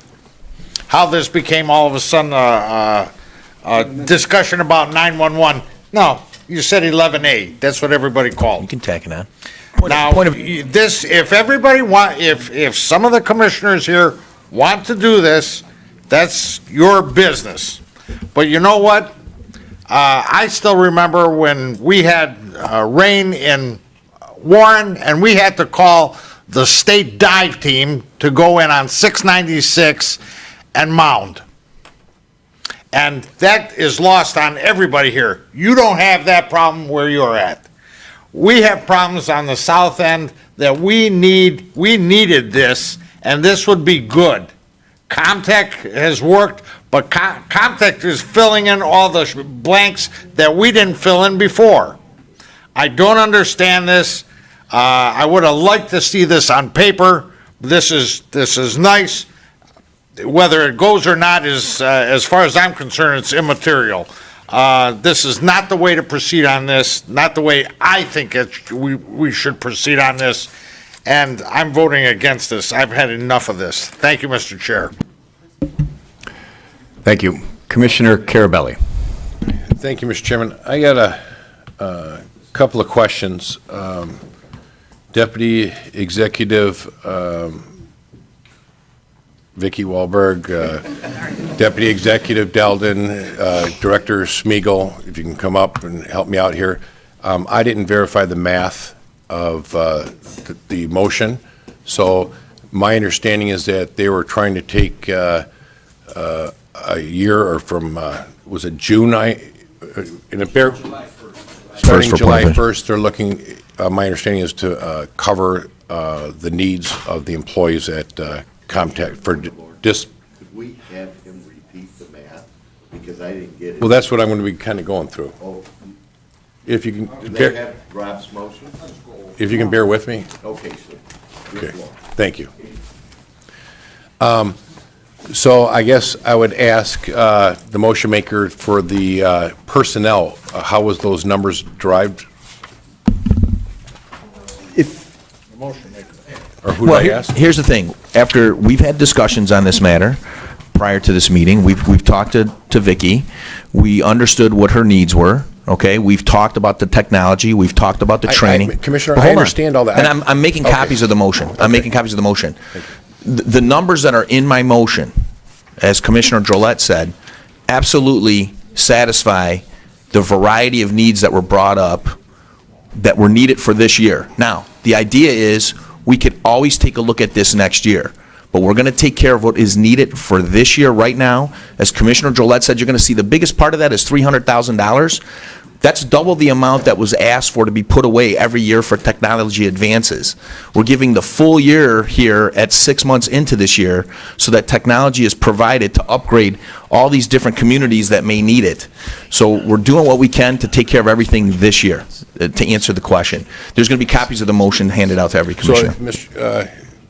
Speaker 16: How this became all of a sudden a discussion about 911. No, you said 11A. That's what everybody called.
Speaker 8: You can tack it on.
Speaker 16: Now, this, if everybody if some of the commissioners here want to do this, that's your business. But you know what? I still remember when we had rain in Warren and we had to call the state dive team to go in on 696 and Mound. And that is lost on everybody here. You don't have that problem where you're at. We have problems on the south end that we needed this, and this would be good. Comtech has worked, but Comtech is filling in all the blanks that we didn't fill in before. I don't understand this. I would have liked to see this on paper. This is nice. Whether it goes or not is, as far as I'm concerned, it's immaterial. This is not the way to proceed on this, not the way I think we should proceed on this, and I'm voting against this. I've had enough of this. Thank you, Mr. Chair.
Speaker 1: Thank you. Commissioner Carabelli.
Speaker 17: Thank you, Mr. Chairman. I got a couple of questions. Deputy Executive Vicki Wahlberg, Deputy Executive Delden, Director Smeagol, if you can come up and help me out here. I didn't verify the math of the motion, so my understanding is that they were trying to take a year or from, was it June? Starting July 1st, they're looking, my understanding is to cover the needs of the employees at Comtech for this.
Speaker 13: Could we have him repeat the math? Because I didn't get it.
Speaker 17: Well, that's what I'm going to be kind of going through.
Speaker 13: Oh,
Speaker 17: If you
Speaker 13: do
Speaker 17: can,
Speaker 13: they have Rob's motion?
Speaker 17: if you can bear with me.
Speaker 13: Okay, sir.
Speaker 17: Okay, thank you. So I guess I would ask the motion maker for the personnel, how was those numbers derived? Or who did I ask?
Speaker 8: Here's the thing. After we've had discussions on this matter prior to this meeting, we've talked to Vicki. We understood what her needs were. Okay, we've talked about the technology. We've talked about the training.
Speaker 17: Commissioner,
Speaker 8: But
Speaker 17: I
Speaker 8: hold on.
Speaker 17: understand all that.
Speaker 8: And I'm making copies of the motion. I'm making copies of the motion. The numbers that are in my motion, as Commissioner Drollet said, absolutely satisfy the variety of needs that were brought up that were needed for this year. Now, the idea is we could always take a look at this next year, but we're going to take care of what is needed for this year right now. As Commissioner Drollet said, you're going to see the biggest part of that is $300,000. That's double the amount that was asked for to be put away every year for technology advances. We're giving the full year here at 6 months into this year so that technology is provided to upgrade all these different communities that may need it. So we're doing what we can to take care of everything this year, to answer the question. There's going to be copies of the motion handed out to every commissioner.
Speaker 17: So,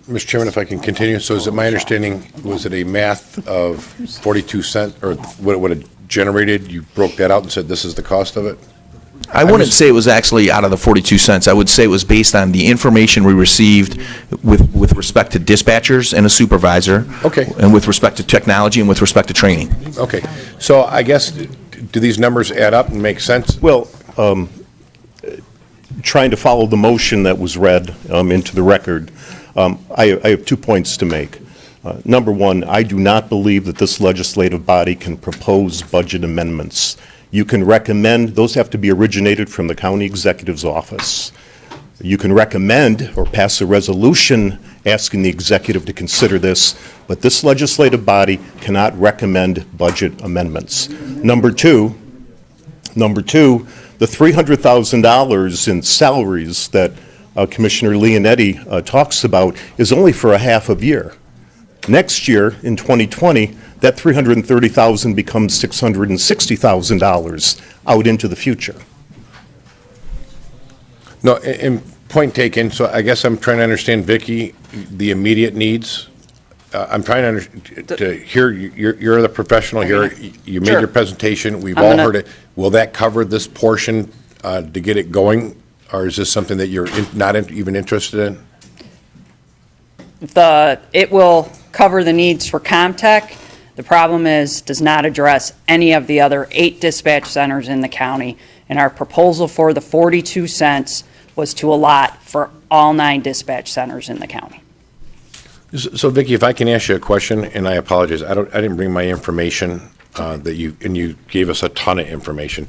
Speaker 17: Mr. Chairman, if I can continue, so is it my understanding, was it a math of 42 cents, or what it generated, you broke that out and said this is the cost of it?
Speaker 8: I wouldn't say it was actually out of the 42 cents. I would say it was based on the information we received with respect to dispatchers and a supervisor.
Speaker 17: Okay.
Speaker 8: And with respect to technology and with respect to training.
Speaker 17: Okay, so I guess do these numbers add up and make sense?
Speaker 18: Well, trying to follow the motion that was read into the record, I have 2 points to make. Number one, I do not believe that this legislative body can propose budget amendments. You can recommend, those have to be originated from the county executive's office. You can recommend or pass a resolution asking the executive to consider this, but this legislative body cannot recommend budget amendments. Number two, the $300,000 in salaries that Commissioner Leonetti talks about is only for a half of year. Next year, in 2020, that $330,000 becomes $660,000 out into the future.
Speaker 17: No, and point taken, so I guess I'm trying to understand, Vicki, the immediate needs. I'm trying to hear, you're the professional here, you made
Speaker 10: Sure.
Speaker 17: your presentation, we've
Speaker 10: I'm
Speaker 17: all
Speaker 10: gonna-
Speaker 17: heard it. Will that cover this portion to get it going, or is this something that you're not even interested in?
Speaker 10: It will cover the needs for Comtech. The problem is, does not address any of the other 8 dispatch centers in the county. And our proposal for the 42 cents was to allot for all 9 dispatch centers in the county.
Speaker 17: So Vicki, if I can ask you a question, and I apologize, I didn't bring my information that you gave us a ton of information.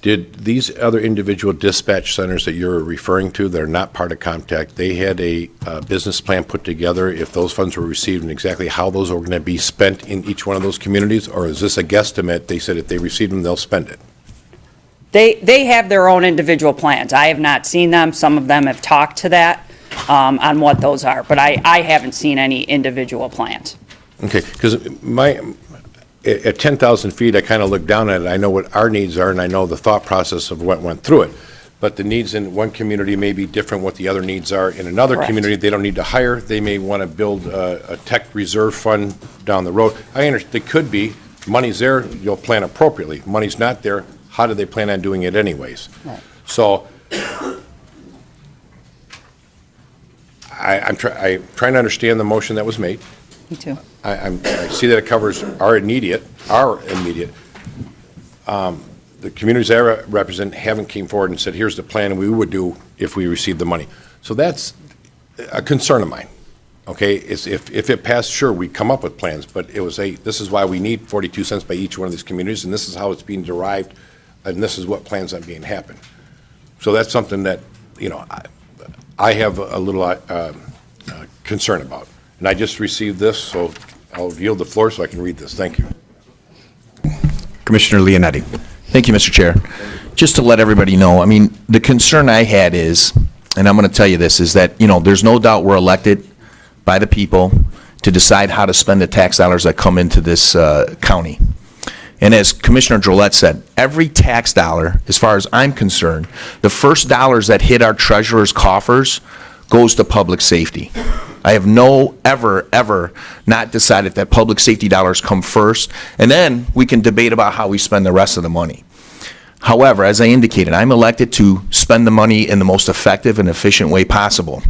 Speaker 17: Did these other individual dispatch centers that you're referring to that are not part of Comtech, they had a business plan put together if those funds were received and exactly how those were going to be spent in each one of those communities? Or is this a guesstimate? They said if they received them, they'll spend it?
Speaker 10: They have their own individual plans. I have not seen them. Some of them have talked to that on what those are, but I haven't seen any individual plans.
Speaker 17: Okay, because at 10,000 feet, I kind of look down at it. I know what our needs are, and I know the thought process of what went through it. But the needs in one community may be different what the other needs are. In another
Speaker 10: Correct.
Speaker 17: community, they don't need to hire. They may want to build a tech reserve fund down the road. I understand, they could be. Money's there, you'll plan appropriately. Money's not there, how do they plan on doing it anyways?
Speaker 10: Right.
Speaker 17: So I'm trying to understand the motion that was made.
Speaker 10: Me too.
Speaker 17: I see that it covers our immediate. The communities I represent haven't came forward and said, here's the plan we would do if we received the money. So that's a concern of mine, okay? If it passed, sure, we'd come up with plans, but it was this is why we need 42 cents by each one of these communities, and this is how it's being derived, and this is what plans on being happen. So that's something that, I have a little concern about. And I just received this, so I'll yield the floor so I can read this. Thank you.
Speaker 1: Commissioner Leonetti.
Speaker 8: Thank you, Mr. Chair. Just to let everybody know, I mean, the concern I had is, and I'm going to tell you this, is that, there's no doubt we're elected by the people to decide how to spend the tax dollars that come into this county. And as Commissioner Drollet said, every tax dollar, as far as I'm concerned, the first dollars that hit our treasurer's coffers goes to public safety. I have ever not decided that public safety dollars come first, and then we can debate about how we spend the rest of the money. However, as I indicated, I'm elected to spend the money in the most effective and efficient way possible.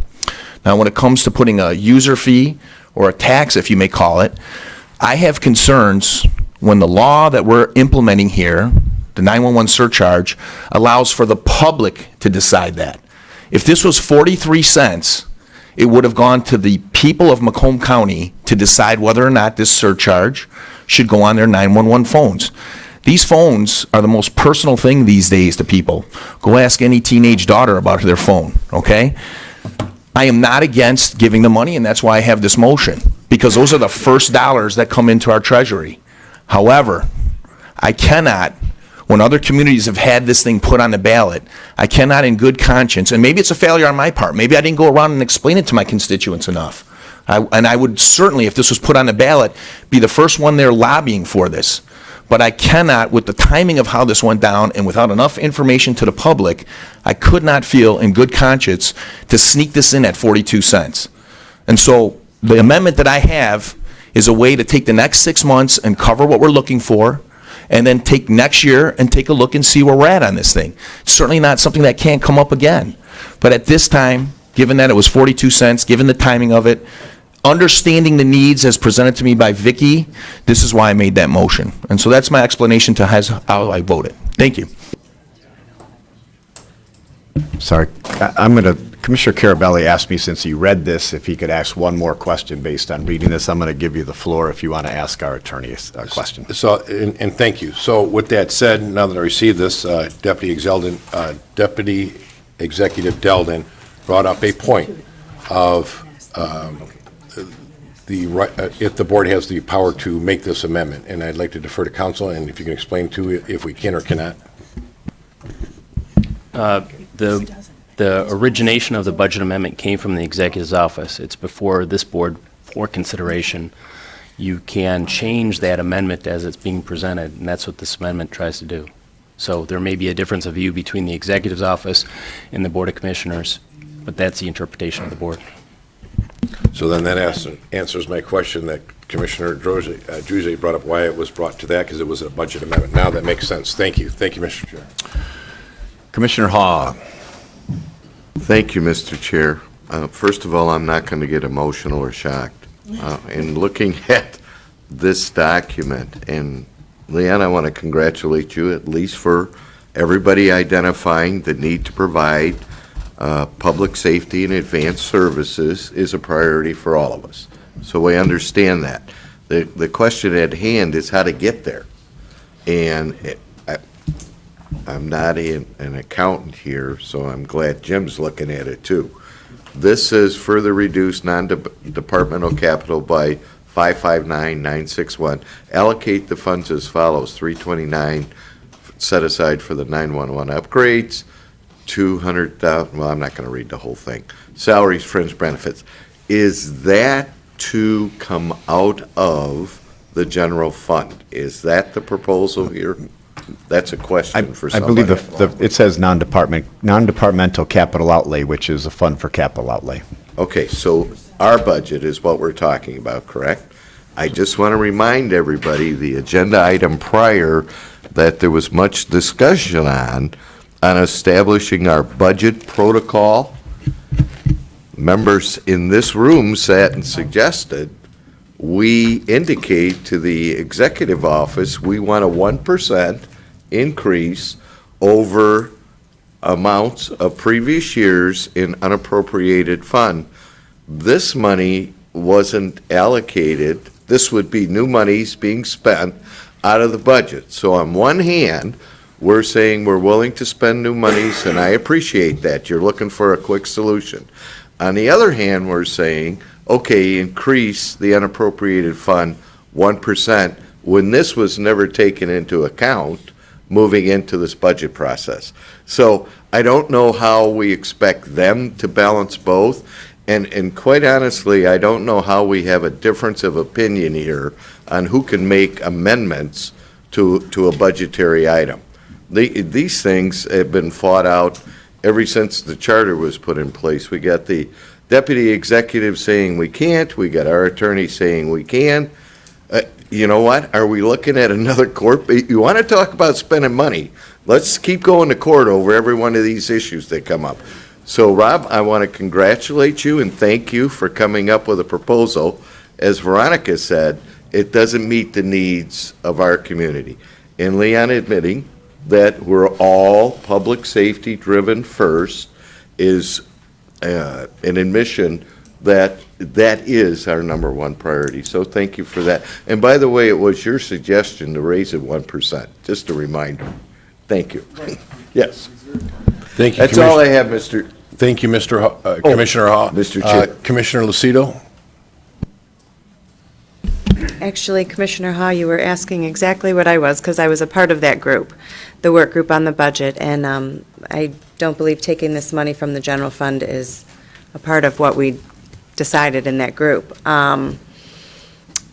Speaker 8: Now, when it comes to putting a user fee, or a tax, if you may call it, I have concerns when the law that we're implementing here, the 911 surcharge, allows for the public to decide that. If this was 43 cents, it would have gone to the people of Macomb County to decide whether or not this surcharge should go on their 911 phones. These phones are the most personal thing these days to people. Go ask any teenage daughter about their phone, okay? I am not against giving the money, and that's why I have this motion, because those are the first dollars that come into our treasury. However, I cannot, when other communities have had this thing put on the ballot, I cannot in good conscience, and maybe it's a failure on my part, maybe I didn't go around and explain it to my constituents enough. And I would certainly, if this was put on the ballot, be the first one there lobbying for this. But I cannot, with the timing of how this went down and without enough information to the public, I could not feel in good conscience to sneak this in at 42 cents. And so the amendment that I have is a way to take the next 6 months and cover what we're looking for, and then take next year and take a look and see where we're at on this thing. It's certainly not something that can't come up again. But at this time, given that it was 42 cents, given the timing of it, understanding the needs as presented to me by Vicky, this is why I made that motion. And so that's my explanation to how I voted. Thank you.
Speaker 1: Sorry, Commissioner Carabelli asked me, since he read this, if he could ask one more question based on reading this. I'm going to give you the floor if you want to ask our attorney a question.
Speaker 17: So, and thank you. So with that said, now that I received this, Deputy Executive Deldon brought up a point of if the board has the power to make this amendment, and I'd like to defer to council, and if you can explain to it if we can or cannot.
Speaker 19: The origination of the budget amendment came from the executive's office. It's before this board for consideration. You can change that amendment as it's being presented, and that's what this amendment tries to do. So there may be a difference of view between the executive's office and the Board of Commissioners, but that's the interpretation of the board.
Speaker 17: So then that answers my question that Commissioner Druzey brought up, why it was brought to that, because it was a budget amendment. Now that makes sense. Thank you. Thank you, Mr. Chair.
Speaker 1: Commissioner Haw.
Speaker 13: Thank you, Mr. Chair. First of all, I'm not going to get emotional or shocked. In looking at this document, and Leanne, I want to congratulate you at least for everybody identifying the need to provide public safety and advanced services is a priority for all of us. So we understand that. The question at hand is how to get there. And I'm not an accountant here, so I'm glad Jim's looking at it too. This says further reduce non-departmental capital by 559,961. Allocate the funds as follows: 329 set aside for the 911 upgrades, 200,000. Well, I'm not going to read the whole thing. Salaries, fringe benefits. Is that to come out of the general fund? Is that the proposal here? That's a question for
Speaker 1: I
Speaker 13: somebody.
Speaker 1: believe it says non-departmental capital outlay, which is a fund for capital outlay.
Speaker 13: Okay, so our budget is what we're talking about, correct? I just want to remind everybody, the agenda item prior, that there was much discussion on establishing our budget protocol. Members in this room sat and suggested we indicate to the executive office we want a 1% increase over amounts of previous years in unappropriated fund. This money wasn't allocated. This would be new monies being spent out of the budget. So on one hand, we're saying we're willing to spend new monies, and I appreciate that. You're looking for a quick solution. On the other hand, we're saying, okay, increase the unappropriated fund 1% when this was never taken into account moving into this budget process. So I don't know how we expect them to balance both. And quite honestly, I don't know how we have a difference of opinion here on who can make amendments to a budgetary item. These things have been fought out ever since the charter was put in place. We got the deputy executive saying we can't. We got our attorney saying we can. You know what? Are we looking at another court? You want to talk about spending money? Let's keep going to court over every one of these issues that come up. So, Rob, I want to congratulate you and thank you for coming up with a proposal. As Veronica said, it doesn't meet the needs of our community. And Leon admitting that we're all public safety driven first is an admission that is our number one priority. So thank you for that. And by the way, it was your suggestion to raise it 1%. Just a reminder. Thank you. Yes.
Speaker 17: Thank you.
Speaker 13: That's all I have, Mr.
Speaker 17: Thank you, Commissioner Hall.
Speaker 13: Mr. Chair.
Speaker 17: Commissioner Lucido?
Speaker 20: Actually, Commissioner Haw, you were asking exactly what I was, because I was a part of that group, the work group on the budget, and I don't believe taking this money from the general fund is a part of what we decided in that group.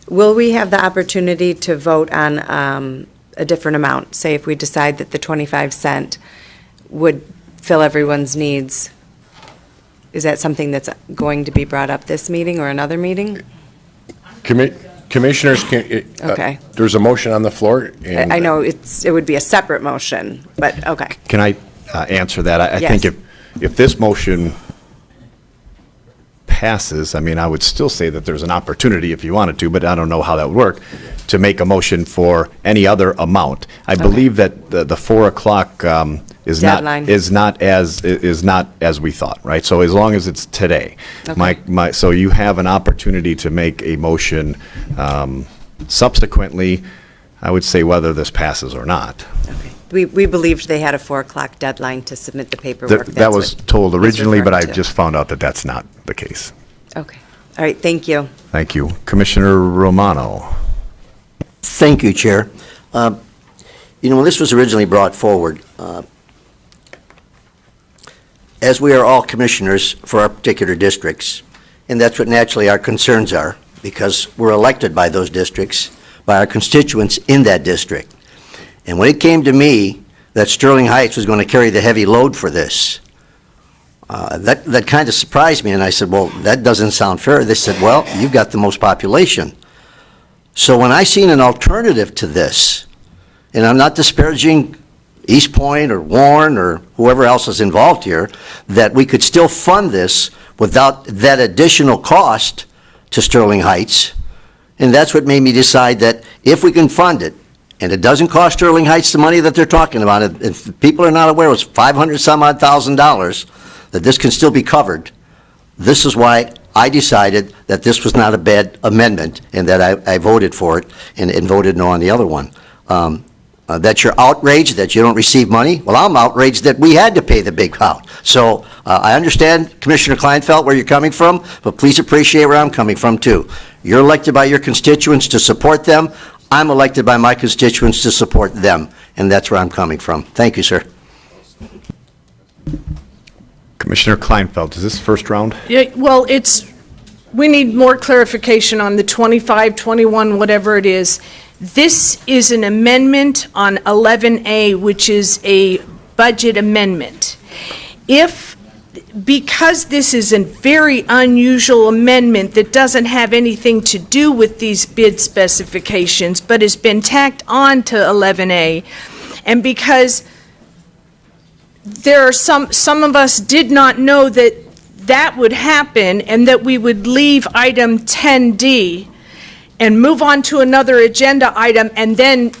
Speaker 20: Will we have the opportunity to vote on a different amount? Say if we decide that the 25 cent would fill everyone's needs, is that something that's going to be brought up this meeting or another meeting?
Speaker 17: Commissioners,
Speaker 20: Okay.
Speaker 17: There's a motion on the floor. And
Speaker 20: I know it would be a separate motion, but, okay.
Speaker 1: Can I answer that? I
Speaker 20: Yes.
Speaker 1: think if this motion passes, I mean, I would still say that there's an opportunity if you wanted to, but I don't know how that would work, to make a motion for any other amount. I believe that the 4 o'clock
Speaker 20: Deadline.
Speaker 1: is not as we thought, right? So as long as it's today.
Speaker 20: Okay.
Speaker 1: So you have an opportunity to make a motion subsequently, I would say whether this passes or not.
Speaker 20: We believed they had a 4 o'clock deadline to submit the paperwork.
Speaker 1: That
Speaker 20: That's
Speaker 1: was
Speaker 20: what
Speaker 1: told
Speaker 20: he's
Speaker 1: originally, but I
Speaker 20: referring to.
Speaker 1: just found out that that's not the case.
Speaker 20: Okay. All right, thank you.
Speaker 1: Thank you. Commissioner Romano.
Speaker 2: Thank you, Chair. When this was originally brought forward, as we are all commissioners for our particular districts, and that's what naturally our concerns are, because we're elected by those districts, by our constituents in that district. And when it came to me that Sterling Heights was going to carry the heavy load for this, that kind of surprised me, and I said, well, that doesn't sound fair. They said, well, you've got the most population. So when I seen an alternative to this, and I'm not disparaging East Point or Warren or whoever else is involved here, that we could still fund this without that additional cost to Sterling Heights. And that's what made me decide that if we can fund it, and it doesn't cost Sterling Heights the money that they're talking about, if people are not aware, it was $500,000, that this can still be covered. This is why I decided that this was not a bad amendment, and that I voted for it and voted no on the other one. That you're outraged that you don't receive money. Well, I'm outraged that we had to pay the big out. So I understand, Commissioner Kleinfeld, where you're coming from, but please appreciate where I'm coming from, too. You're elected by your constituents to support them. I'm elected by my constituents to support them, and that's where I'm coming from. Thank you, sir.
Speaker 1: Commissioner Kleinfeld, is this first round?
Speaker 9: Yeah, well, we need more clarification on the 25, 21, whatever it is. This is an amendment on 11A, which is a budget amendment. Because this is a very unusual amendment that doesn't have anything to do with these bid specifications, but has been tacked on to 11A, and because there are some of us did not know that would happen, and that we would leave item 10D and move on to another agenda item, and then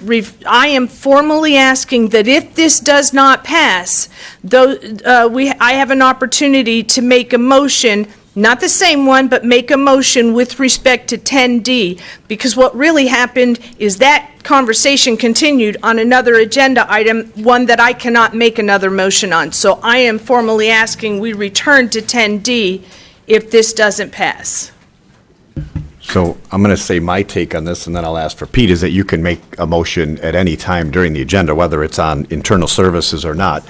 Speaker 9: I am formally asking that if this does not pass, I have an opportunity to make a motion, not the same one, but make a motion with respect to 10D, because what really happened is that conversation continued on another agenda item, one that I cannot make another motion on. So I am formally asking we return to 10D if this doesn't pass.
Speaker 1: So I'm going to say my take on this, and then I'll ask for Pete, is that you can make a motion at any time during the agenda, whether it's on internal services or not.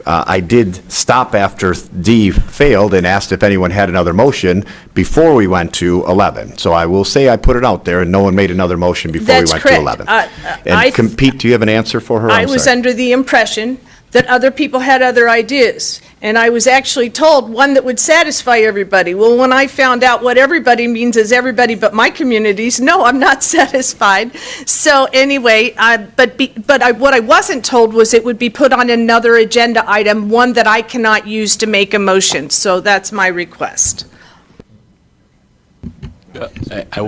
Speaker 1: I did stop after D failed and asked if anyone had another motion before we went to 11. So I will say I put it out there, and no one made another motion before we went to 11. And Pete, do you have an answer for her?
Speaker 9: I was under the impression that other people had other ideas, and I was actually told one that would satisfy everybody. Well, when I found out what everybody means is everybody but my communities, no, I'm not satisfied. So anyway, what I wasn't told was it would be put on another agenda item, one that I cannot use to make a motion. So that's my request.
Speaker 19: I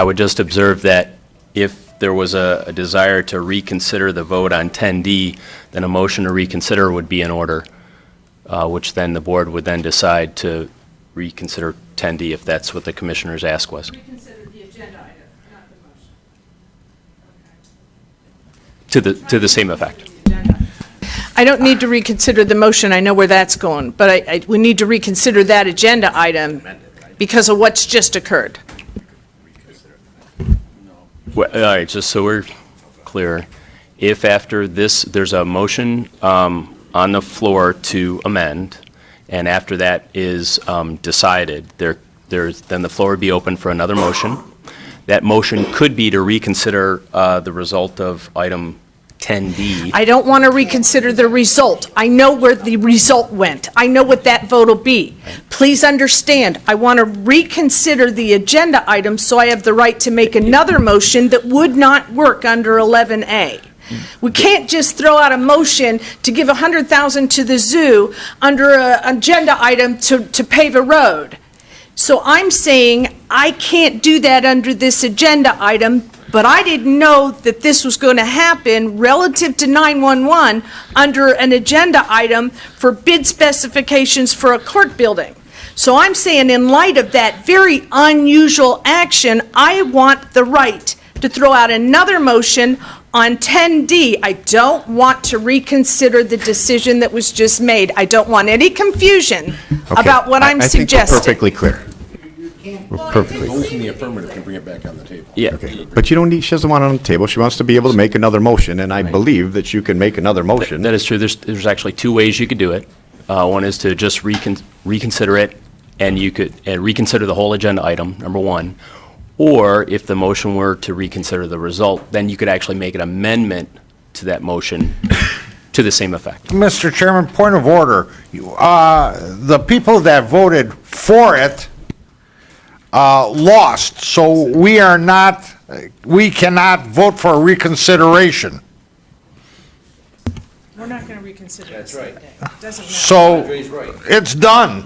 Speaker 19: would just observe that if there was a desire to reconsider the vote on 10D, then a motion to reconsider would be in order, which then the board would then decide to reconsider 10D if that's what the commissioner's ask was.
Speaker 9: Reconsider the agenda item, not the motion.
Speaker 19: To the same effect.
Speaker 9: I don't need to reconsider the motion. I know where that's going, but we need to reconsider that agenda item because of what's just occurred.
Speaker 19: Well, all right, just so we're clear, if after this, there's a motion on the floor to amend, and after that is decided, then the floor would be open for another motion. That motion could be to reconsider the result of item 10D.
Speaker 9: I don't want to reconsider the result. I know where the result went. I know what that vote will be. Please understand, I want to reconsider the agenda item so I have the right to make another motion that would not work under 11A. We can't just throw out a motion to give $100,000 to the zoo under an agenda item to pave a road. So I'm saying I can't do that under this agenda item, but I didn't know that this was going to happen relative to 911 under an agenda item for bid specifications for a court building. So I'm saying in light of that very unusual action, I want the right to throw out another motion on 10D. I don't want to reconsider the decision that was just made. I don't want any confusion about what I'm
Speaker 1: I think we're
Speaker 9: suggesting.
Speaker 1: perfectly clear. We're perfectly
Speaker 17: Those in the affirmative can bring it back on the table.
Speaker 19: Yeah.
Speaker 1: Okay, but you don't need, she doesn't want it on the table. She wants to be able to make another motion, and I believe that you can make another motion.
Speaker 19: That is true. There's actually two ways you could do it. One is to just reconsider it, and you could reconsider the whole agenda item, number one. Or if the motion were to reconsider the result, then you could actually make an amendment to that motion to the same effect.
Speaker 16: Mr. Chairman, point of order. The people that voted for it lost, so we cannot vote for a reconsideration.
Speaker 9: We're not going to reconsider this today. It doesn't matter.
Speaker 16: So it's done.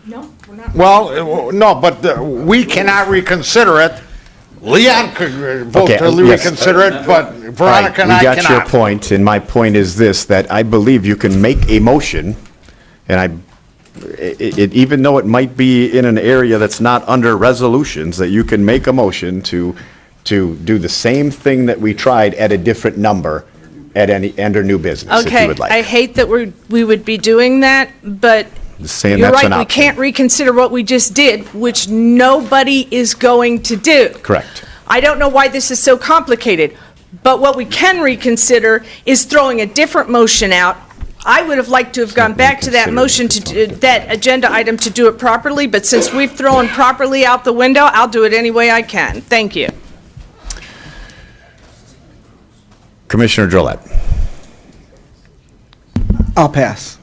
Speaker 9: No, we're not.
Speaker 16: Well, no, but we cannot reconsider it. Leon could vote
Speaker 1: Okay,
Speaker 16: to
Speaker 1: yes.
Speaker 16: reconsider it, but Veronica and I
Speaker 1: We got your
Speaker 16: cannot.
Speaker 1: point, and my point is this, that I believe you can make a motion, and even though it might be in an area that's not under resolutions, that you can make a motion to do the same thing that we tried at a different number under new business, if you
Speaker 9: Okay,
Speaker 1: would like.
Speaker 9: I hate that we would be doing that, but
Speaker 1: Just saying
Speaker 9: you're
Speaker 1: that's an
Speaker 9: right, we
Speaker 1: option.
Speaker 9: can't reconsider what we just did, which nobody is going to do.
Speaker 1: Correct.
Speaker 9: I don't know why this is so complicated, but what we can reconsider is throwing a different motion out. I would have liked to have gone back to that motion, that agenda item to do it properly, but since we've thrown properly out the window, I'll do it any way I can. Thank you.
Speaker 1: Commissioner Drollet.
Speaker 15: I'll pass.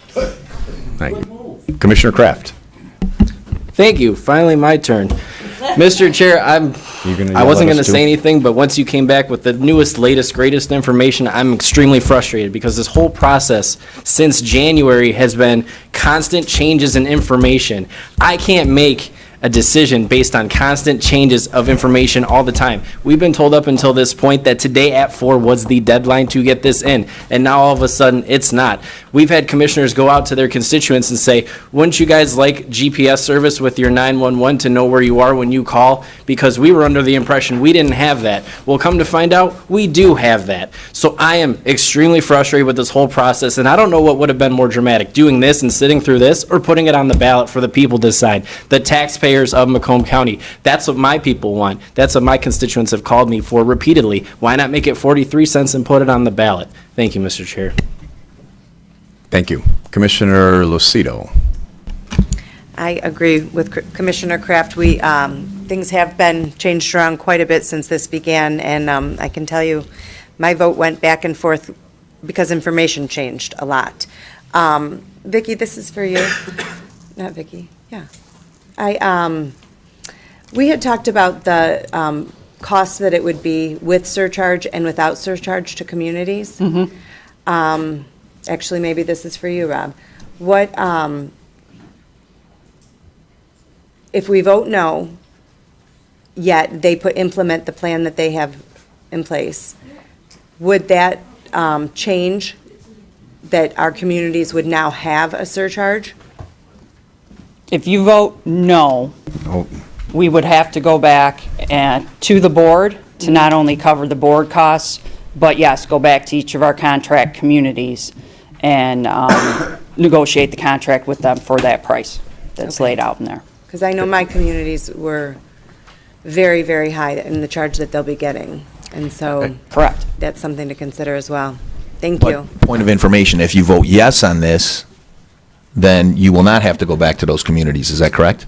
Speaker 1: Thank you. Commissioner Kraft.
Speaker 12: Thank you. Finally, my turn. Mr. Chair, I wasn't going to say anything, but once you came back with the newest, latest, greatest information, I'm extremely frustrated because this whole process since January has been constant changes in information. I can't make a decision based on constant changes of information all the time. We've been told up until this point that today at 4 was the deadline to get this in, and now all of a sudden it's not. We've had commissioners go out to their constituents and say, wouldn't you guys like GPS service with your 911 to know where you are when you call? Because we were under the impression we didn't have that. Well, come to find out, we do have that. So I am extremely frustrated with this whole process, and I don't know what would have been more dramatic, doing this and sitting through this, or putting it on the ballot for the people to decide. The taxpayers of Macomb County. That's what my people want. That's what my constituents have called me for repeatedly. Why not make it 43 cents and put it on the ballot? Thank you, Mr. Chair.
Speaker 1: Thank you. Commissioner Lucido.
Speaker 20: I agree with Commissioner Kraft. Things have been changed around quite a bit since this began, and I can tell you, my vote went back and forth because information changed a lot. Vicki, this is for you. Not Vicki, yeah. We had talked about the cost that it would be with surcharge and without surcharge to communities. Actually, maybe this is for you, Rob. What, if we vote no, yet they implement the plan that they have in place, would that change that our communities would now have a surcharge?
Speaker 10: If you vote no,
Speaker 1: Oh,
Speaker 10: we would have to go back to the board to not only cover the board costs, but yes, go back to each of our contract communities and negotiate the contract with them for that price that's laid out in there.
Speaker 20: Because I know my communities were very, very high in the charge that they'll be getting. And so.
Speaker 10: Correct.
Speaker 20: That's something to consider as well. Thank you.
Speaker 8: Point of information, if you vote yes on this, then you will not have to go back to those communities. Is that correct?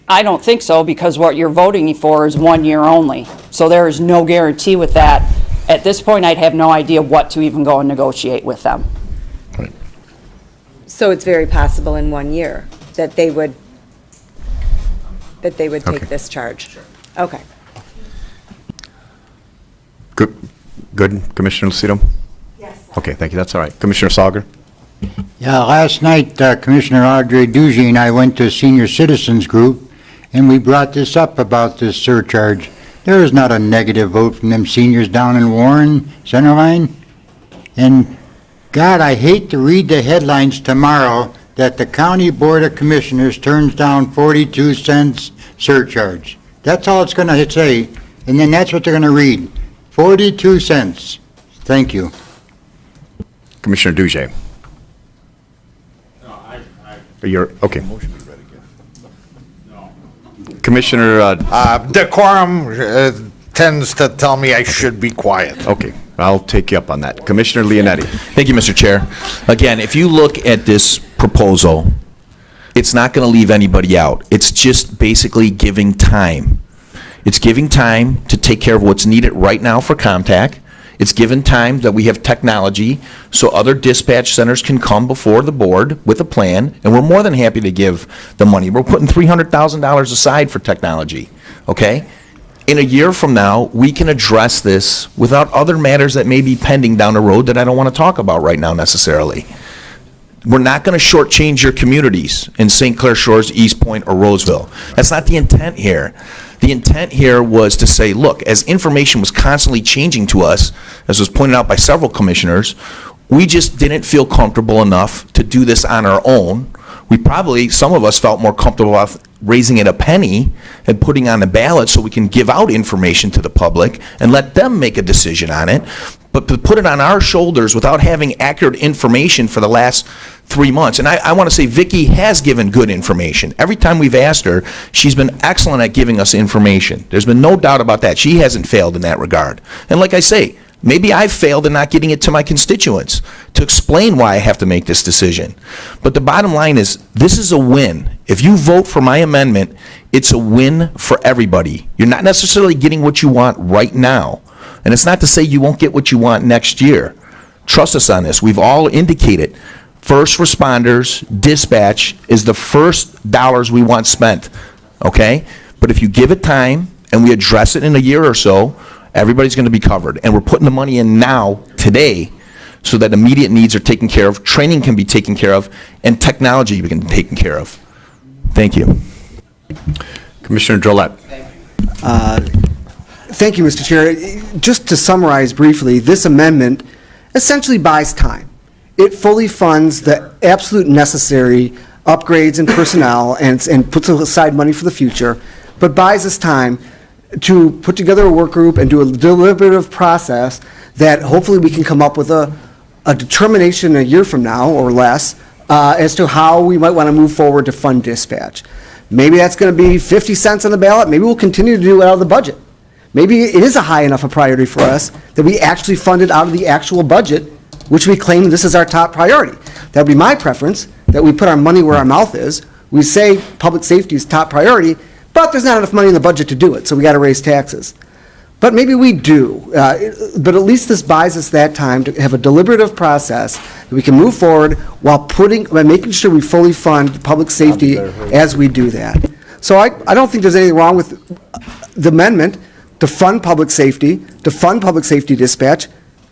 Speaker 10: I don't think so, because what you're voting for is 1 year only. So there is no guarantee with that. At this point, I'd have no idea what to even go and negotiate with them.
Speaker 20: So it's very possible in 1 year that they would take this charge? Okay.
Speaker 1: Good, Commissioner Lucido? Yes. Okay, thank you, that's all right. Commissioner Sauger?
Speaker 14: Yeah, last night, Commissioner Audrey Dugey and I went to a senior citizens group, and we brought this up about this surcharge. There is not a negative vote from them seniors down in Warren, Centerline. And God, I hate to read the headlines tomorrow that the County Board of Commissioners turns down 42 cents surcharge. That's all it's going to say, and then that's what they're going to read. 42 cents. Thank you.
Speaker 1: Commissioner Dugay. You're, okay. Commissioner,
Speaker 16: Decorum tends to tell me I should be quiet.
Speaker 1: okay, I'll take you up on that. Commissioner Leonetti.
Speaker 8: Thank you, Mr. Chair. Again, if you look at this proposal, it's not going to leave anybody out. It's just basically giving time. It's giving time to take care of what's needed right now for Comtac. It's given time that we have technology so other dispatch centers can come before the board with a plan, and we're more than happy to give the money. We're putting $300,000 aside for technology, okay? In a year from now, we can address this without other matters that may be pending down the road that I don't want to talk about right now necessarily. We're not going to shortchange your communities in St. Clair Shores, East Point, or Roseville. That's not the intent here. The intent here was to say, look, as information was constantly changing to us, as was pointed out by several commissioners, we just didn't feel comfortable enough to do this on our own. We probably, some of us felt more comfortable with raising it a penny and putting on the ballot so we can give out information to the public and let them make a decision on it. But to put it on our shoulders without having accurate information for the last 3 months, and I want to say Vicki has given good information. Every time we've asked her, she's been excellent at giving us information. There's been no doubt about that. She hasn't failed in that regard. And like I say, maybe I've failed in not getting it to my constituents to explain why I have to make this decision. But the bottom line is, this is a win. If you vote for my amendment, it's a win for everybody. You're not necessarily getting what you want right now. And it's not to say you won't get what you want next year. Trust us on this. We've all indicated first responders, dispatch is the first dollars we want spent, okay? But if you give it time and we address it in a year or so, everybody's going to be covered. And we're putting the money in now, today, so that immediate needs are taken care of, training can be taken care of, and technology can be taken care of. Thank you.
Speaker 1: Commissioner Drollet.
Speaker 15: Thank you, Mr. Chair. Just to summarize briefly, this amendment essentially buys time. It fully funds the absolute necessary upgrades in personnel and puts aside money for the future, but buys us time to put together a work group and do a deliberative process that hopefully we can come up with a determination a year from now or less as to how we might want to move forward to fund dispatch. Maybe that's going to be 50 cents on the ballot. Maybe we'll continue to do it out of the budget. Maybe it is a high enough a priority for us that we actually fund it out of the actual budget, which we claim this is our top priority. That would be my preference, that we put our money where our mouth is. We say public safety is top priority, but there's not enough money in the budget to do it, so we got to raise taxes. But maybe we do. But at least this buys us that time to have a deliberative process that we can move forward while making sure we fully fund public safety as we do that. So I don't think there's anything wrong with the amendment to fund public safety dispatch,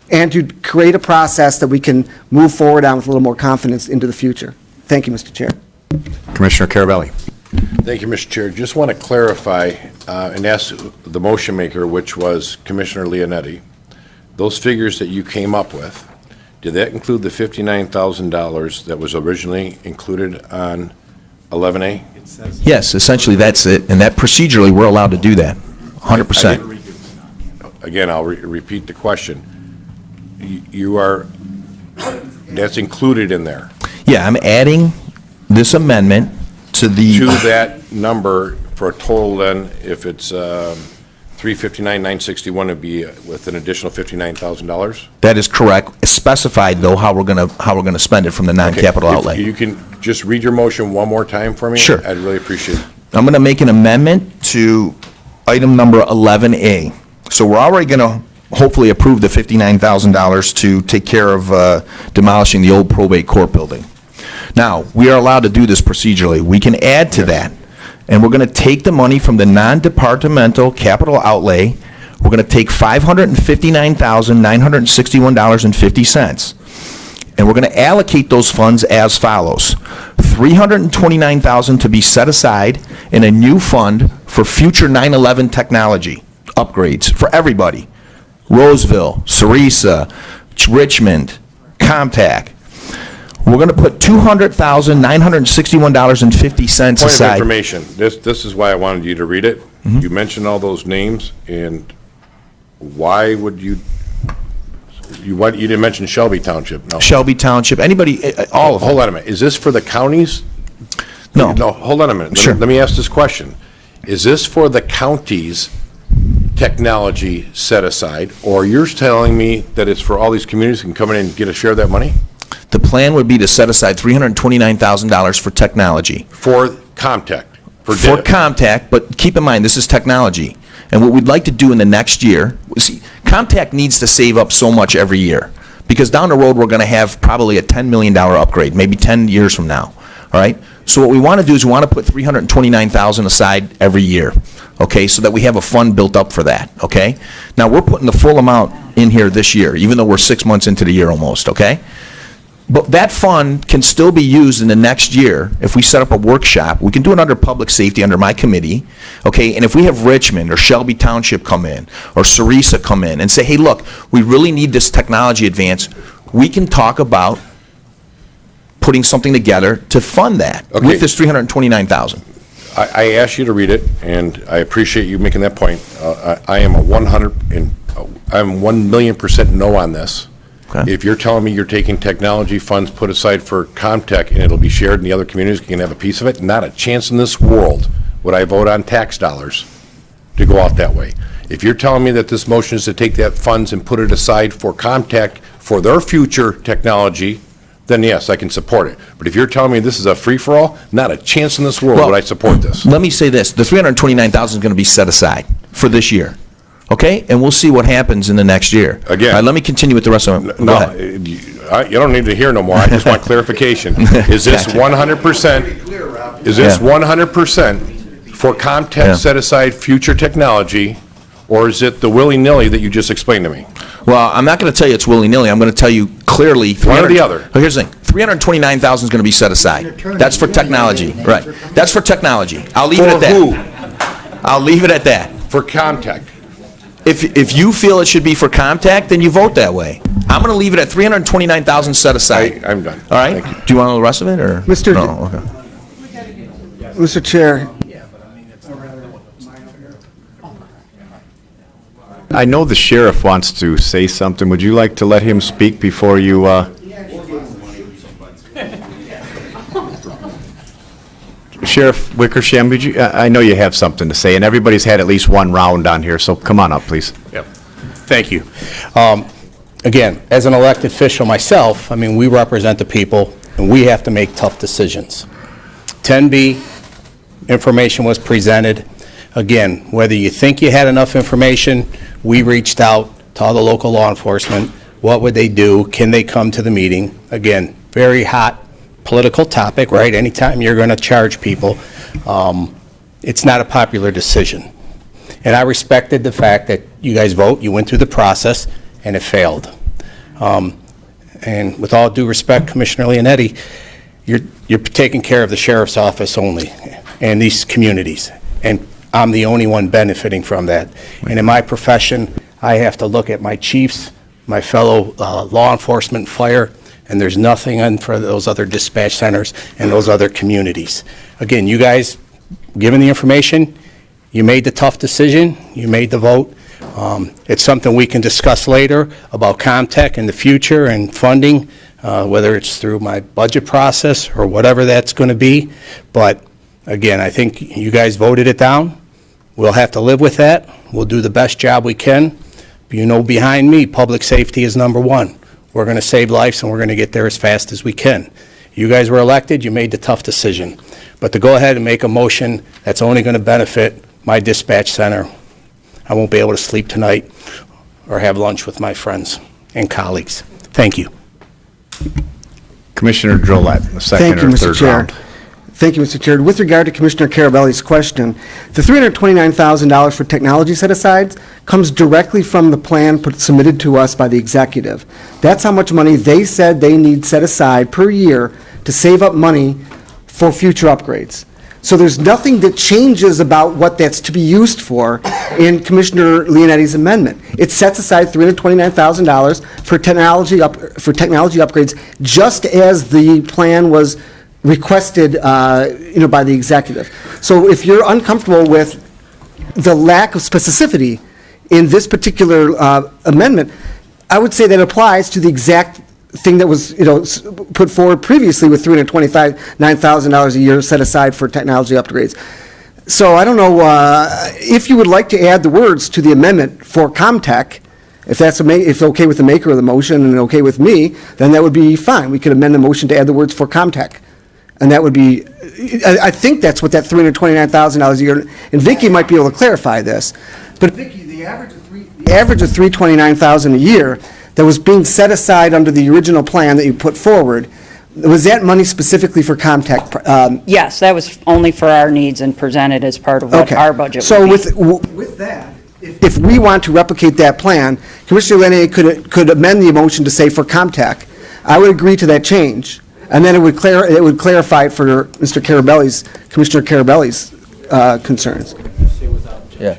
Speaker 15: and to create a process that we can move forward on with a little more confidence into the future. Thank you, Mr. Chair.
Speaker 1: Commissioner Carabelli.
Speaker 17: Thank you, Mr. Chair. Just want to clarify and ask the motion maker, which was Commissioner Leonetti, those figures that you came up with, did that include the $59,000 that was originally included on 11A?
Speaker 8: Yes, essentially that's it, and that procedurally, we're allowed to do that, 100%.
Speaker 17: Again, I'll repeat the question. That's included in there.
Speaker 8: Yeah, I'm adding this amendment to
Speaker 17: that number for a total then, if it's 359,961, it'd be with an additional $59,000?
Speaker 8: That is correct. Specified, though, how we're gonna spend it from the non-capital
Speaker 17: Okay.
Speaker 8: outlay.
Speaker 17: If you can just read your motion one more time for me?
Speaker 8: Sure.
Speaker 17: I'd really appreciate it.
Speaker 8: I'm gonna make an amendment to item number 11A. So we're already gonna hopefully approve the $59,000 to take care of demolishing the old probate court building. Now, we are allowed to do this procedurally. We can add to that, and we're going to take the money from the non-departmental capital outlay. We're going to take $559,961.50. And we're going to allocate those funds as follows. $329,000 to be set aside in a new fund for future 9/11 technology upgrades for everybody. Roseville, Sarisa, Richmond, Comtac. We're going to put $200,961.50
Speaker 17: Point of
Speaker 8: aside.
Speaker 17: information, this is why I wanted you to read it. You mentioned all those names, and why would you didn't mention Shelby Township, no?
Speaker 8: Shelby Township, anybody, all of them.
Speaker 17: Hold on a minute, is this for the counties?
Speaker 8: No.
Speaker 17: No, hold on a minute.
Speaker 8: Sure.
Speaker 17: Let me ask this question. Is this for the counties' technology set aside, or you're telling me that it's for all these communities who can come in and get a share of that money?
Speaker 8: The plan would be to set aside $329,000 for technology.
Speaker 17: For Comtech?
Speaker 8: For Comtech, but keep in mind, this is technology. And what we'd like to do in the next year, see, Comtech needs to save up so much every year, because down the road, we're going to have probably a $10 million upgrade, maybe 10 years from now, all right? So what we want to do is we want to put $329,000 aside every year, okay, so that we have a fund built up for that, okay? Now, we're putting the full amount in here this year, even though we're 6 months into the year almost, okay? But that fund can still be used in the next year if we set up a workshop. We can do it under public safety, under my committee, okay? And if we have Richmond or Shelby Township come in, or Sarisa come in and say, hey, look, we really need this technology advance, we can talk about putting something together to fund that with this $329,000.
Speaker 17: I asked you to read it, and I appreciate you making that point. I am I'm 1,000,000% no on this.
Speaker 8: Okay.
Speaker 17: If you're telling me you're taking technology funds put aside for Comtech and it'll be shared and the other communities can have a piece of it, not a chance in this world would I vote on tax dollars to go out that way. If you're telling me that this motion is to take that funds and put it aside for Comtech for their future technology, then yes, I can support it. But if you're telling me this is a free-for-all, not a chance in this world would I support this.
Speaker 8: Let me say this. The $329,000 is going to be set aside for this year. Okay? And we'll see what happens in the next year.
Speaker 17: Again.
Speaker 8: All right, let me continue with the rest of them. Go ahead.
Speaker 17: You don't need to hear no more. I just want clarification. Is this 100%, is this 100% for Comtech set aside future technology, or is it the willy-nilly that you just explained to me?
Speaker 8: Well, I'm not going to tell you it's willy-nilly. I'm going to tell you clearly.
Speaker 17: One or the other.
Speaker 8: Oh, here's the thing. $329,000 is going to be set aside. That's for technology. Right. That's for technology. I'll leave it at that.
Speaker 17: For who?
Speaker 8: I'll leave it at that.
Speaker 17: For Comtech.
Speaker 8: If you feel it should be for Comtech, then you vote that way. I'm going to leave it at $329,000 set aside.
Speaker 17: I'm done.
Speaker 8: All right?
Speaker 17: Thank you.
Speaker 8: Do you want to know the rest of it, or?
Speaker 15: Mr.
Speaker 8: No, okay.
Speaker 15: Mr. Chair,
Speaker 1: I know the sheriff wants to say something. Would you like to let him speak before you, Sheriff Wickersham, would you, I know you have something to say, and everybody's had at least one round on here, so come on up, please.
Speaker 21: Yep. Thank you. Again, as an elected official myself, I mean, we represent the people, and we have to make tough decisions. 10B, information was presented. Again, whether you think you had enough information, we reached out to all the local law enforcement. What would they do? Can they come to the meeting? Again, very hot political topic, right? Anytime you're going to charge people, it's not a popular decision. And I respected the fact that you guys vote, you went through the process, and it failed. And with all due respect, Commissioner Leonetti, you're taking care of the sheriff's office only and these communities. And I'm the only one benefiting from that. And in my profession, I have to look at my chiefs, my fellow law enforcement, fire, and there's nothing in for those other dispatch centers and those other communities. Again, you guys, given the information, you made the tough decision, you made the vote. It's something we can discuss later about Comtech in the future and funding, whether it's through my budget process or whatever that's going to be. But again, I think you guys voted it down. We'll have to live with that. We'll do the best job we can. But you know, behind me, public safety is number one. We're going to save lives, and we're going to get there as fast as we can. You guys were elected. You made the tough decision. But to go ahead and make a motion that's only going to benefit my dispatch center, I won't be able to sleep tonight or have lunch with my friends and colleagues. Thank you.
Speaker 1: Commissioner Drollet, the second or third round.
Speaker 15: Thank you, Mr. Chair. With regard to Commissioner Carabelli's question, the $329,000 for technology set-asides comes directly from the plan submitted to us by the executive. That's how much money they said they need set aside per year to save up money for future upgrades. So there's nothing that changes about what that's to be used for in Commissioner Leonetti's amendment. It sets aside $329,000 for technology upgrades, just as the plan was requested, by the executive. So if you're uncomfortable with the lack of specificity in this particular amendment, I would say that applies to the exact thing that was, put forward previously with $329,000 a year set aside for technology upgrades. So I don't know if you would like to add the words to the amendment for Comtech. If that's if okay with the maker of the motion and okay with me, then that would be fine. We could amend the motion to add the words for Comtech. And that would be, I think that's what that $329,000 a year, and Vicki might be able to clarify this. But Vicki, the average of $329,000 a year that was being set aside under the original plan that you put forward, was that money specifically for Comtech?
Speaker 10: Yes, that was only for our needs and presented as part of what
Speaker 15: Okay.
Speaker 10: our budget
Speaker 15: So
Speaker 10: would be.
Speaker 15: with that, if we want to replicate that plan, Commissioner Leonetti could amend the motion to say for Comtech. I would agree to that change, and then it would clarify it for Commissioner Carabelli's concerns.
Speaker 8: Yeah.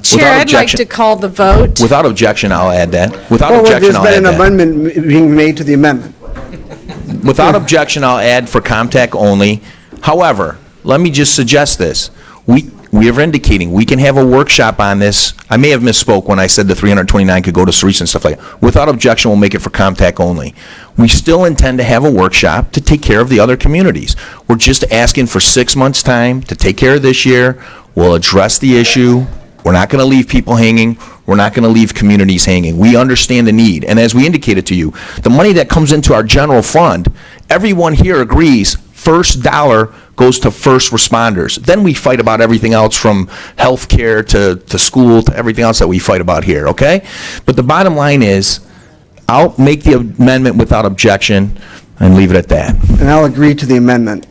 Speaker 9: Chair, I'd like
Speaker 8: objection.
Speaker 9: to call the vote.
Speaker 8: Without objection, I'll add that. Without
Speaker 15: Well,
Speaker 8: objection,
Speaker 15: there's
Speaker 8: I'll
Speaker 15: been
Speaker 8: add
Speaker 15: an
Speaker 8: that.
Speaker 15: amendment being made to the amendment.
Speaker 8: Without objection, I'll add for Comtech only. However, let me just suggest this. We are indicating we can have a workshop on this. I may have misspoke when I said the 329 could go to Cerise and stuff like that. Without objection, we'll make it for Comtech only. We still intend to have a workshop to take care of the other communities. We're just asking for 6 months' time to take care of this year. We'll address the issue. We're not going to leave people hanging. We're not going to leave communities hanging. We understand the need. And as we indicated to you, the money that comes into our general fund, everyone here agrees, first dollar goes to first responders. Then we fight about everything else from health care to school to everything else that we fight about here, okay? But the bottom line is, I'll make the amendment without objection and leave it at that.
Speaker 15: And I'll agree to the amendment.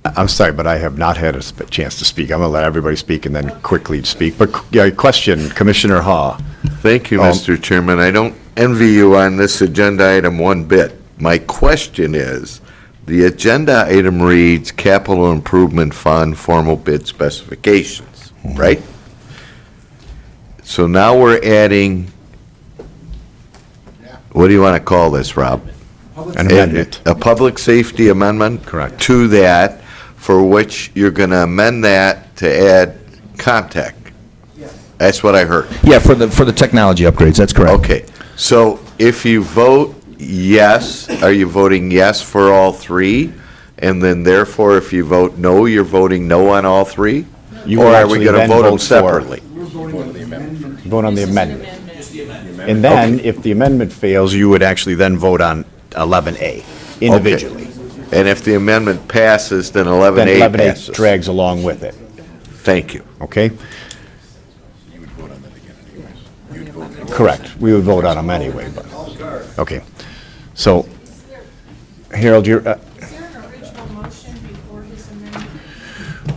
Speaker 1: I'm sorry, but I have not had a chance to speak. I'm going to let everybody speak and then quickly speak. But question, Commissioner Haw.
Speaker 13: Thank you, Mr. Chairman. I don't envy you on this agenda item one bit. My question is, the agenda item reads Capital Improvement Fund Formal Bid Specifications, right? So now we're adding, what do you want to call this, Rob?
Speaker 1: An amendment.
Speaker 13: A public safety amendment?
Speaker 1: Correct.
Speaker 13: To that, for which you're going to amend that to add Comtech. That's what I heard.
Speaker 8: Yeah, for the technology upgrades, that's correct.
Speaker 13: Okay, so if you vote yes, are you voting yes for all three? And then therefore, if you vote no, you're voting no on all three?
Speaker 1: You
Speaker 13: Or
Speaker 1: will
Speaker 13: are we
Speaker 1: actually
Speaker 13: going to
Speaker 1: then
Speaker 13: vote them
Speaker 1: vote for-
Speaker 13: separately?
Speaker 1: Vote on the amendment. And then, if the amendment fails, you would actually then vote on 11A individually.
Speaker 13: And if the amendment passes, then
Speaker 1: Then
Speaker 13: 11A
Speaker 1: 11A
Speaker 13: passes.
Speaker 1: drags along with it,
Speaker 13: Thank you.
Speaker 1: okay? Correct. We would vote on them anyway, but, okay. So, Harold, you're,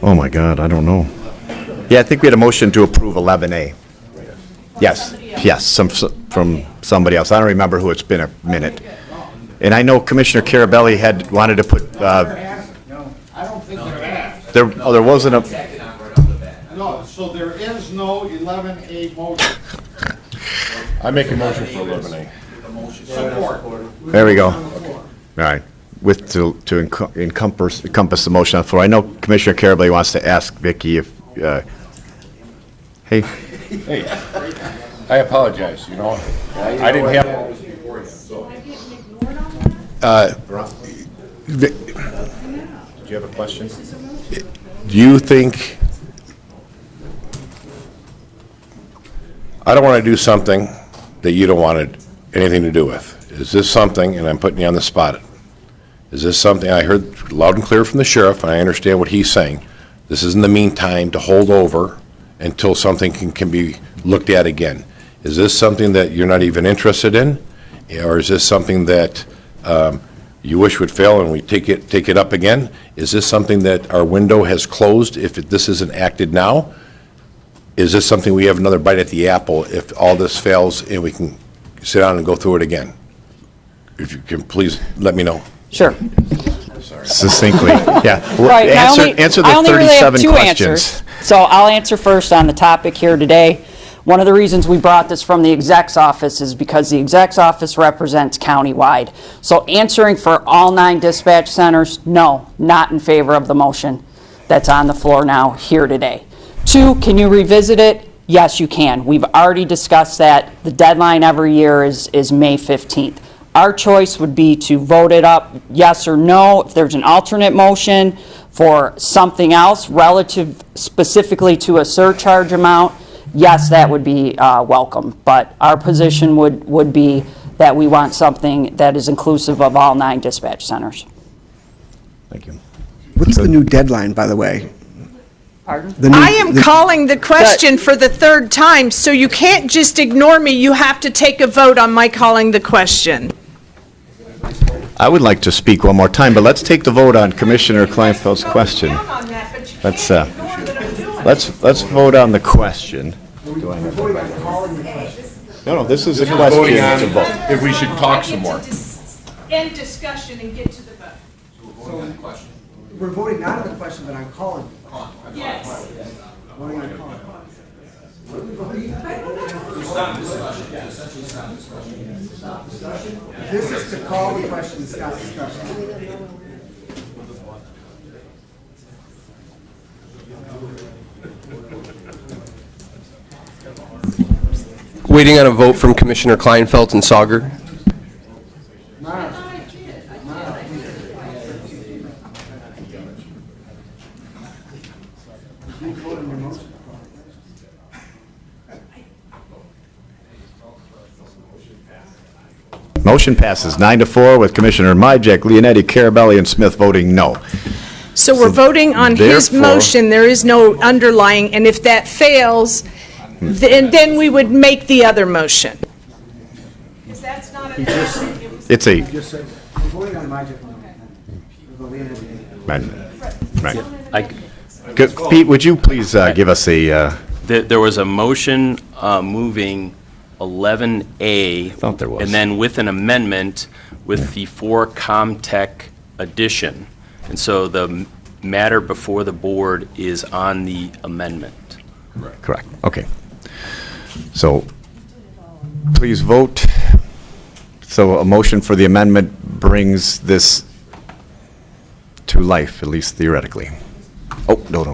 Speaker 1: oh my God, I don't know. Yeah, I think we had a motion to approve 11A. Yes, yes, from somebody else. I don't remember who, it's been a minute. And I know Commissioner Carabelli wanted to put,
Speaker 16: I don't think
Speaker 1: there wasn't a,
Speaker 16: No, so there is no 11A motion.
Speaker 17: I make a motion for 11A.
Speaker 16: Support.
Speaker 1: there we go. All right, to encompass the motion on the floor. I know Commissioner Carabelli wants to ask Vicki if, hey,
Speaker 17: Hey, I apologize, you know, I didn't have.
Speaker 1: did you have a question?
Speaker 17: Do you think, I don't want to do something that you don't want anything to do with. Is this something, and I'm putting you on the spot, is this something, I heard loud and clear from the sheriff, and I understand what he's saying. This is in the meantime to hold over until something can be looked at again. Is this something that you're not even interested in? Or is this something that you wish would fail and we take it up again? Is this something that our window has closed if this isn't acted now? Is this something we have another bite at the apple if all this fails and we can sit down and go through it again? If you can, please let me know.
Speaker 10: Sure.
Speaker 1: Succinctly, yeah. Well,
Speaker 10: Right, and
Speaker 1: answer the
Speaker 10: I only really have
Speaker 1: 37
Speaker 10: two
Speaker 1: questions.
Speaker 10: answers. So I'll answer first on the topic here today. One of the reasons we brought this from the exec's office is because the exec's office represents countywide. So answering for all 9 dispatch centers, no, not in favor of the motion that's on the floor now here today. 2, can you revisit it? Yes, you can. We've already discussed that. The deadline every year is May 15th. Our choice would be to vote it up, yes or no. If there's an alternate motion for something else relative specifically to a surcharge amount, yes, that would be welcome. But our position would be that we want something that is inclusive of all 9 dispatch centers.
Speaker 1: Thank you.
Speaker 15: What's the new deadline, by the way?
Speaker 10: Pardon?
Speaker 9: I am calling the question for the 3rd time, so you can't just ignore me. You have to take a vote on my calling the question.
Speaker 1: I would like to speak one more time, but let's take the vote on Commissioner Kleinfeld's question. Let's vote on the question. No, this is a question.
Speaker 17: Voting on if we should talk some more.
Speaker 9: End discussion and get to the vote.
Speaker 15: We're voting not on the question, but I'm calling.
Speaker 9: Yes.
Speaker 15: This is to call the question, stop discussion.
Speaker 4: Waiting on a vote from Commissioner Kleinfeld and Sauger.
Speaker 1: Motion passes 9-4 with Commissioner Majek, Leonetti, Carabelli, and Smith voting no.
Speaker 9: So we're voting on his
Speaker 1: therefore-
Speaker 9: motion, there is no underlying, and if that fails, then we would make the other motion. Because that's not a...
Speaker 1: It's a,
Speaker 15: Voting on my
Speaker 1: right. Pete, would you please give us a,
Speaker 19: There was a motion moving 11A.
Speaker 1: Thought there was.
Speaker 19: And then with an amendment with the 4 Comtech addition. And so the matter before the board is on the amendment.
Speaker 1: correct, okay. So, please vote. So a motion for the amendment brings this to life, at least theoretically. Oh, no.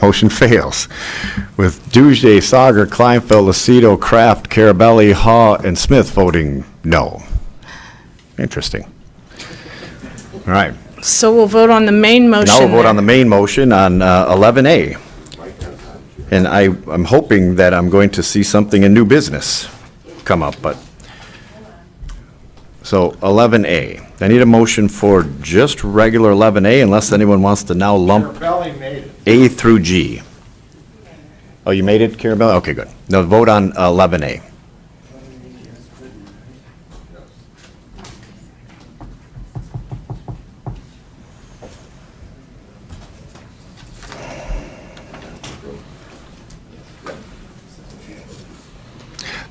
Speaker 1: Motion fails. With Dujay, Sauger, Kleinfeld, Lucido, Kraft, Carabelli, Haw, and Smith voting no. Interesting. All right.
Speaker 9: So we'll vote on the main motion.
Speaker 1: Now we'll vote on the
Speaker 9: then.
Speaker 1: main motion on 11A. And I'm hoping that I'm going to see something in new business come up, but. So 11A. I need a motion for just regular 11A unless anyone wants to now lump
Speaker 16: Carabelli made it.
Speaker 1: A through G. Oh, you made it, Carabelli? Okay, good. Now vote on 11A.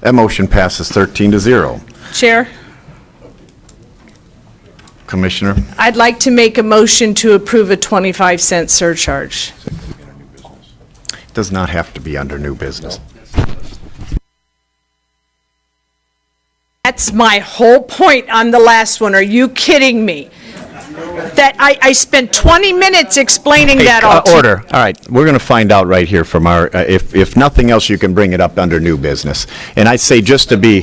Speaker 1: That motion passes 13-0.
Speaker 9: Chair,
Speaker 1: Commissioner?
Speaker 9: I'd like to make a motion to approve a 25-cent surcharge.
Speaker 1: Does not have to be under new business.
Speaker 9: That's my whole point on the last one. Are you kidding me? That I spent 20 minutes explaining that all to
Speaker 1: Order. All right, we're going to find out right here from our, if nothing else, you can bring it up under new business. And I say just to be.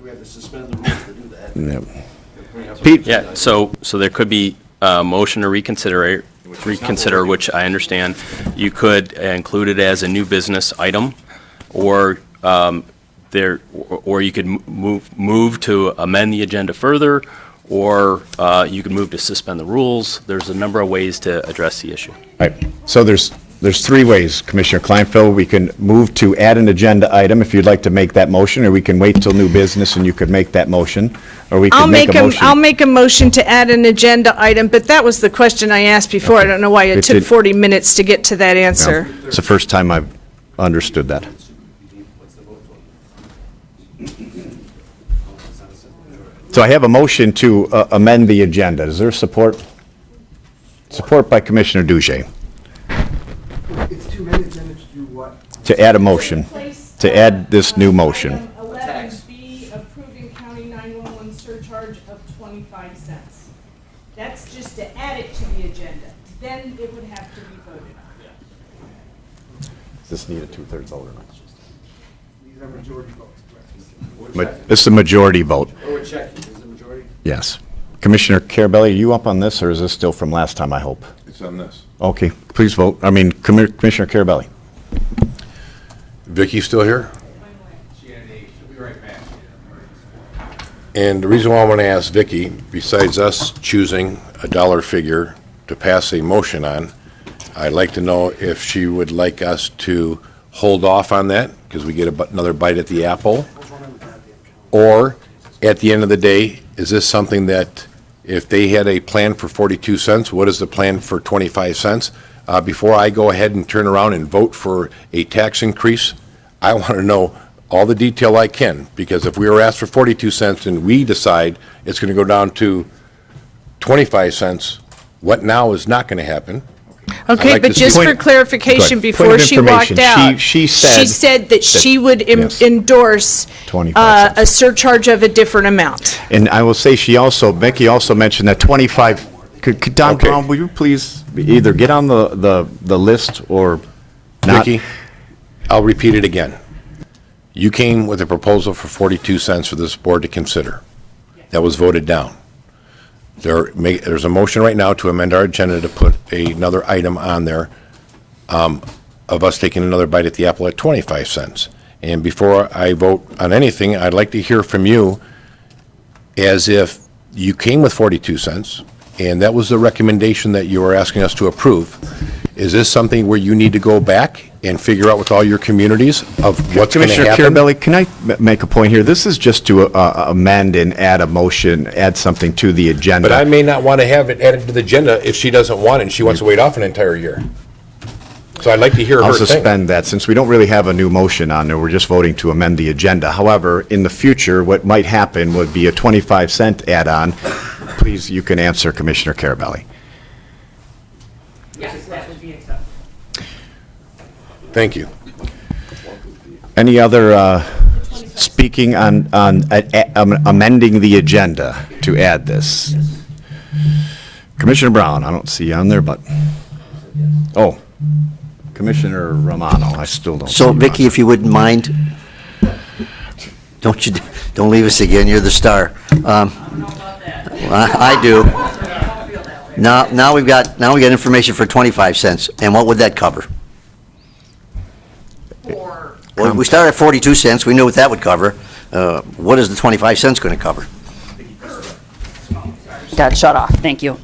Speaker 4: We have to suspend the rules to do that.
Speaker 1: No. Pete?
Speaker 19: Yeah, so there could be a motion to reconsider, which I understand. You could include it as a new business item, or or you could move to amend the agenda further, or you can move to suspend the rules. There's a number of ways to address the issue.
Speaker 1: Right, so there's three ways, Commissioner Kleinfeld. We can move to add an agenda item if you'd like to make that motion, or we can wait till new business and you could make that motion, or we can make a motion.
Speaker 9: I'll make a motion to add an agenda item, but that was the question I asked before. I don't know why it took 40 minutes to get to that answer.
Speaker 1: No, it's the first time I've understood that. So I have a motion to amend the agenda. Is there support? Support by Commissioner Doucet.
Speaker 15: It's 2 minutes, then it's do what?
Speaker 1: To add a motion, to add this new motion.
Speaker 9: 11B, approving county 911 surcharge of 25 cents. That's just to add it to the agenda. Then it would have to be voted on.
Speaker 1: Does this need a 2/3 vote or not?
Speaker 15: These are majority votes,
Speaker 1: It's a majority vote.
Speaker 15: Oh, we're checking, is it majority?
Speaker 1: Yes. Commissioner Carabelli, are you up on this, or is this still from last time, I hope?
Speaker 17: It's on this.
Speaker 1: Okay, please vote. Commissioner Carabelli.
Speaker 17: Vicki still here? And the reason why I want to ask Vicki, besides us choosing a dollar figure to pass a motion on, I'd like to know if she would like us to hold off on that, because we get another bite at the apple, or at the end of the day, is this something that if they had a plan for 42 cents, what is the plan for 25 cents? Before I go ahead and turn around and vote for a tax increase, I want to know all the detail I can, because if we were asked for 42 cents and we decide it's going to go down to 25 cents, what now is not going to happen.
Speaker 9: Okay,
Speaker 17: like
Speaker 9: but
Speaker 17: to see-
Speaker 9: just for
Speaker 17: Point-
Speaker 9: clarification,
Speaker 1: Point of
Speaker 9: before she walked
Speaker 1: information.
Speaker 9: out,
Speaker 1: She
Speaker 9: she
Speaker 1: said
Speaker 9: said that she would
Speaker 1: yes.
Speaker 9: endorse
Speaker 1: 25
Speaker 9: a surcharge of a different amount.
Speaker 1: And I will say Becky also mentioned that 25, could Don
Speaker 17: Okay.
Speaker 1: Brown, will you please either get on the list or not?
Speaker 17: Vicki, I'll repeat it again. You came with a proposal for 42 cents for this board to consider. That was voted down. There's a motion right now to amend our agenda to put another item on there of us taking another bite at the apple at 25 cents. And before I vote on anything, I'd like to hear from you as if you came with 42 cents, and that was the recommendation that you were asking us to approve. Is this something where you need to go back and figure out with all your communities of what's going to
Speaker 1: Commissioner
Speaker 17: happen?
Speaker 1: Carabelli, can I make a point here? This is just to amend and add a motion, add something to the agenda.
Speaker 17: But I may not want to have it added to the agenda if she doesn't want it and she wants to wait off an entire year. So I'd like to hear her
Speaker 1: I'll
Speaker 17: thing.
Speaker 1: suspend that, since we don't really have a new motion on there, we're just voting to amend the agenda. However, in the future, what might happen would be a 25-cent add-on. Please, you can answer, Commissioner Carabelli.
Speaker 10: Yes, that would be acceptable.
Speaker 17: Thank you.
Speaker 1: Any other speaking on amending the agenda to add this? Commissioner Brown, I don't see you on there, but, oh, Commissioner Romano, I still don't see
Speaker 2: So,
Speaker 1: you on
Speaker 2: Vicki, if you wouldn't mind, don't leave us again, you're the star. I do. Now we got information for 25 cents, and what would that cover? Well, we started at 42 cents, we knew what that would cover. What is the 25 cents going to cover?
Speaker 10: Got shut off, thank you.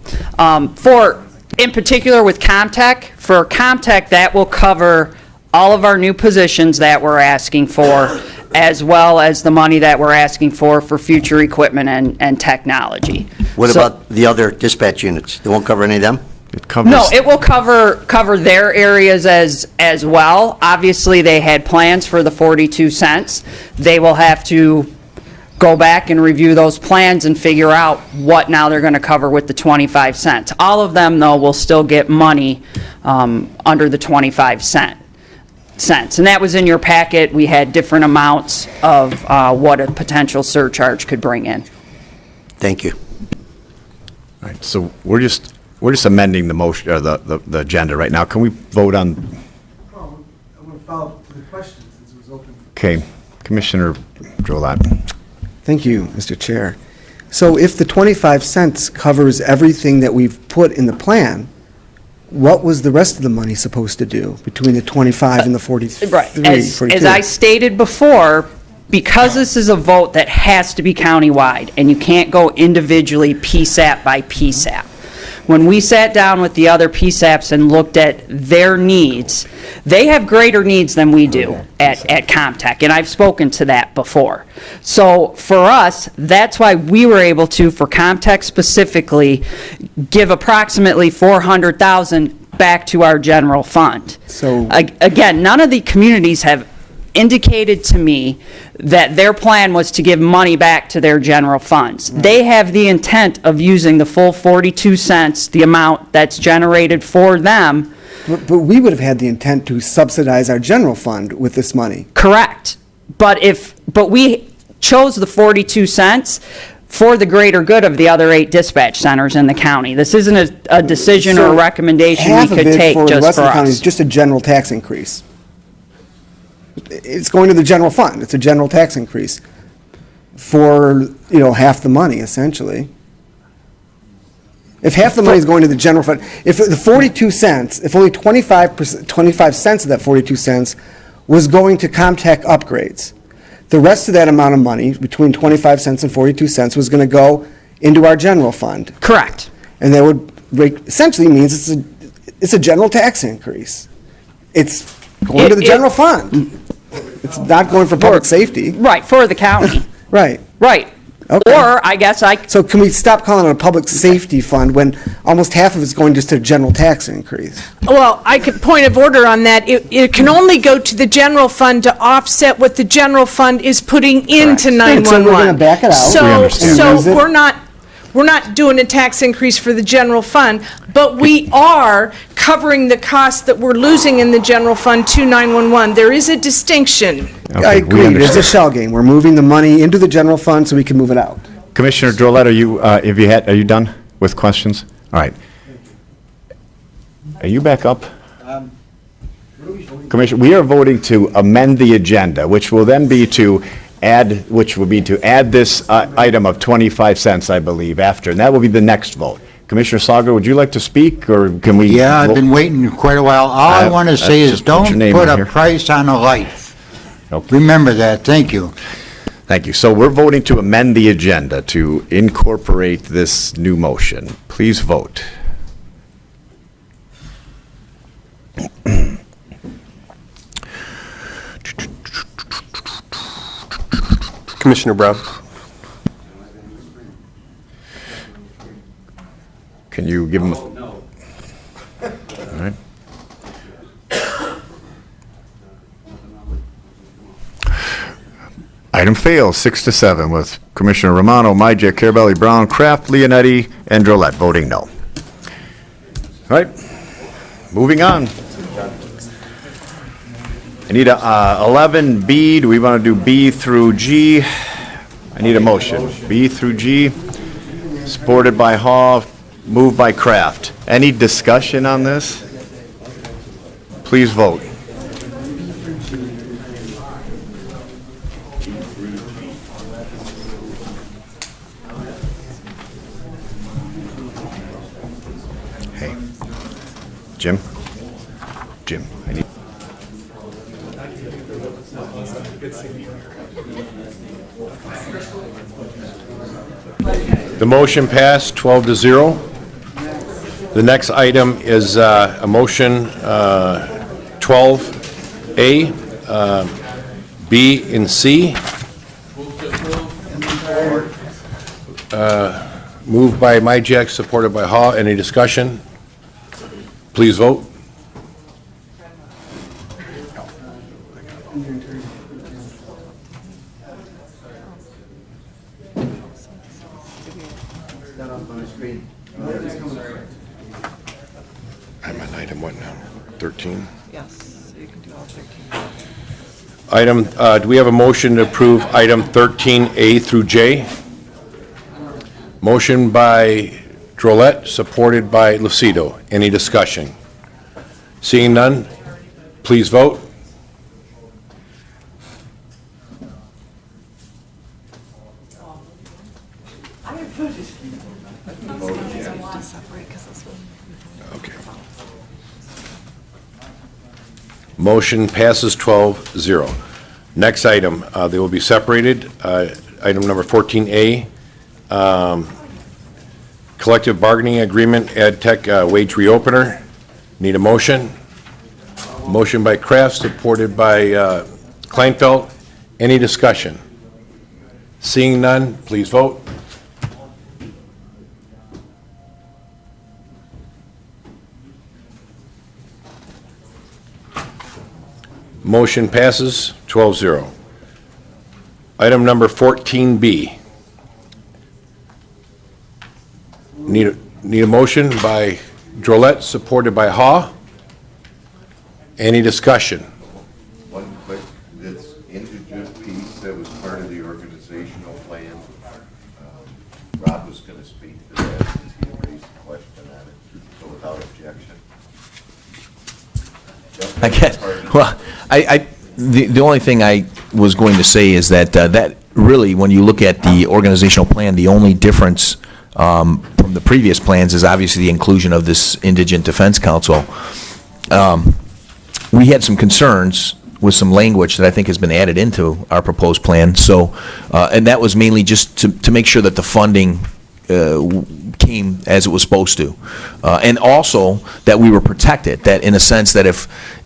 Speaker 10: In particular with Comtech, for Comtech, that will cover all of our new positions that we're asking for, as well as the money that we're asking for future equipment and technology.
Speaker 2: What about the other dispatch units? They won't cover any of them?
Speaker 1: It covers.
Speaker 10: No, it will cover their areas as well. Obviously, they had plans for the 42 cents. They will have to go back and review those plans and figure out what now they're going to cover with the 25 cents. All of them, though, will still get money under the 25 cents. And that was in your packet. We had different amounts of what a potential surcharge could bring in.
Speaker 2: Thank you.
Speaker 1: All right, so we're just amending the motion, or the agenda right now. Can we vote on?
Speaker 15: I'm going to follow up to the question since it was open.
Speaker 1: Okay, Commissioner Drolat.
Speaker 15: Thank you, Mr. Chair. So if the 25 cents covers everything that we've put in the plan, what was the rest of the money supposed to do between the 25 and the 43?
Speaker 10: Right. As
Speaker 15: 42?
Speaker 10: I stated before, because this is a vote that has to be countywide, and you can't go individually PSAP by PSAP, when we sat down with the other PSAPs and looked at their needs, they have greater needs than we do at Comtech, and I've spoken to that before. So for us, that's why we were able to, for Comtech specifically, give approximately $400,000 back to our general fund.
Speaker 15: So
Speaker 10: Again, none of the communities have indicated to me that their plan was to give money back to their general funds. They have the intent of using the full 42 cents, the amount that's generated for them.
Speaker 15: But we would have had the intent to subsidize our general fund with this money.
Speaker 10: Correct. But we chose the 42 cents for the greater good of the other 8 dispatch centers in the county. This isn't a decision or a recommendation we could take
Speaker 15: for the
Speaker 10: just
Speaker 15: rest
Speaker 10: for
Speaker 15: of the county is
Speaker 10: us.
Speaker 15: just a general tax increase. It's going to the general fund. It's a general tax increase for, half the money, essentially. If half the money is going to the general fund, if the 42 cents, if only 25 cents of that 42 cents was going to Comtech upgrades, the rest of that amount of money, between 25 cents and 42 cents, was going to go into our general fund.
Speaker 10: Correct.
Speaker 15: And that would essentially means it's a general tax increase. It's going to the general fund. It's not going for public safety.
Speaker 10: Right, for the county.
Speaker 15: Right.
Speaker 10: Right.
Speaker 15: Okay.
Speaker 10: Or, I guess
Speaker 15: So can we stop calling it a public safety fund when almost half of it's going just to a general tax increase?
Speaker 9: Well, I could point of order on that. It can only go to the general fund to offset what the general fund is putting into 911.
Speaker 15: So we're gonna back it out. We understand.
Speaker 9: So
Speaker 15: Use it.
Speaker 9: we're not doing a tax increase for the general fund, but we are covering the costs that we're losing in the general fund to 911. There is a distinction.
Speaker 15: I agree. It's a shell game. We're moving the money into the general fund so we can move it out.
Speaker 1: Commissioner Drollet, are you done with questions? All right. Are you back up? Commissioner, we are voting to amend the agenda, which will then be to add this item of 25 cents, I believe, after, and that will be the next vote. Commissioner Sagar, would you like to speak, or can we?
Speaker 14: Yeah, I've been waiting quite a while. All I want to say is
Speaker 1: just put your
Speaker 14: don't
Speaker 1: name
Speaker 14: put
Speaker 1: on
Speaker 14: a
Speaker 1: here.
Speaker 14: price on a life.
Speaker 1: Okay.
Speaker 14: Remember that. Thank you.
Speaker 1: Thank you. So we're voting to amend the agenda to incorporate this new motion. Please vote.
Speaker 4: Commissioner Brown?
Speaker 1: Can you give him a... No. All right. Item fails, 6-7, with Commissioner Romano, Majek, Carabelli, Brown, Kraft, Leonetti, and Drollet voting no. All right, moving on. I need a 11B. Do we want to do B through G? I need a motion. B through G, supported by Hall, moved by Kraft. Any discussion on this? Please vote. Hey, Jim? Jim, I need...
Speaker 17: The motion passed 12-0. The next item is a motion 12A, B, and C. Moved by Majek, supported by Haw. Any discussion? Please vote. I'm on item what now? 13?
Speaker 20: Yes, you can do all 13.
Speaker 17: Item, do we have a motion to approve item 13A through J? Motion by Drollet, supported by Lucido. Any discussion? Seeing none, please vote. Okay. Motion passes 12-0. Next item, they will be separated. Item number 14A, collective bargaining agreement, Ed Tech wage reopener. Need a motion? Motion by Kraft, supported by Kleinfeld. Any discussion? Seeing none, please vote. Motion passes 12-0. Item number 14B. Need a motion by Drollet, supported by Haw. Any discussion?
Speaker 13: One quick, this indigent piece that was part of the organizational plan, Rob was going to speak to that since he raised a question on it, so without objection.
Speaker 8: I guess, well, the only thing I was going to say is that, that really, when you look at the organizational plan, the only difference from the previous plans is obviously the inclusion of this Indigent Defense Council. We had some concerns with some language that I think has been added into our proposed plan, so, and that was mainly just to make sure that the funding came as it was supposed to. And also that we were protected, that in a sense that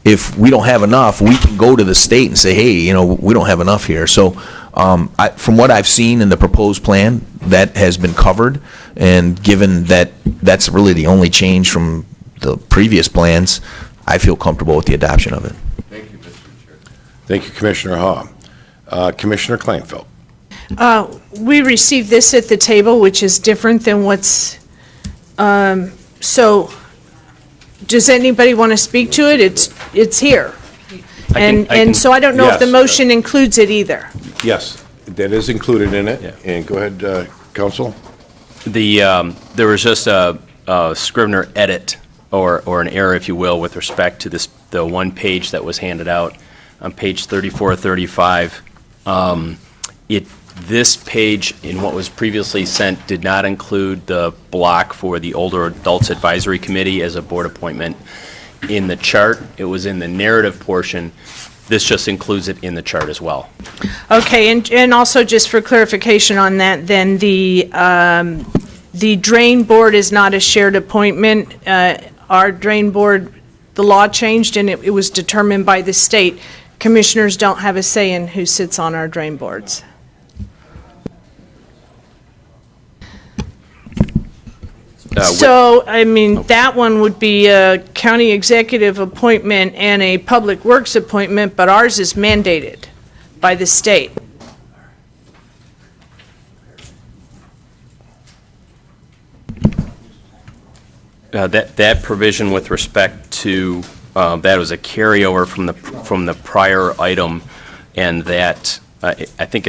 Speaker 8: if we don't have enough, we can go to the state and say, hey, you know, we don't have enough here. So from what I've seen in the proposed plan, that has been covered, and given that that's really the only change from the previous plans, I feel comfortable with the adoption of it.
Speaker 13: Thank you, Mr. Chair.
Speaker 17: Thank you, Commissioner Haw. Commissioner Kleinfeld.
Speaker 9: We received this at the table, which is different than what's, so, does anybody want to speak to it? It's here. And so I don't know if the
Speaker 17: Yes.
Speaker 9: motion includes it either.
Speaker 17: Yes, that is included in it. And go ahead, Counsel.
Speaker 19: There was just a Scrivener edit, or an error, if you will, with respect to the one page that was handed out on page 34, 35. This page, in what was previously sent, did not include the block for the Older Adults Advisory Committee as a board appointment in the chart. It was in the narrative portion. This just includes it in the chart as well.
Speaker 9: Okay, and also just for clarification on that, then the drain board is not a shared appointment. Our drain board, the law changed and it was determined by the state. Commissioners don't have a say in who sits on our drain boards. So, I mean, that one would be a county executive appointment and a public works appointment, but ours is mandated by the state.
Speaker 19: That provision with respect to, that was a carryover from the prior item, and that, I think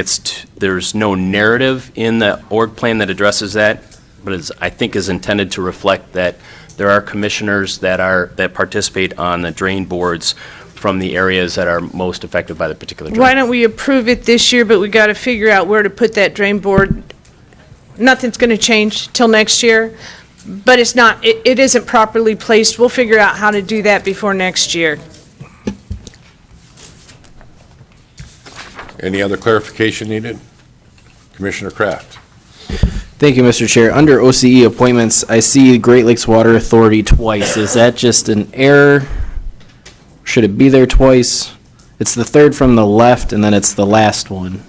Speaker 19: there's no narrative in the org plan that addresses that, but I think is intended to reflect that there are commissioners that participate on the drain boards from the areas that are most affected by the particular drain.
Speaker 9: Why don't we approve it this year, but we got to figure out where to put that drain board. Nothing's going to change till next year, but it's not, it isn't properly placed. We'll figure out how to do that before next year.
Speaker 17: Any other clarification needed? Commissioner Kraft.
Speaker 12: Thank you, Mr. Chair. Under OCE appointments, I see Great Lakes Water Authority twice. Is that just an error? Should it be there twice? It's the third from the left, and then it's the last one.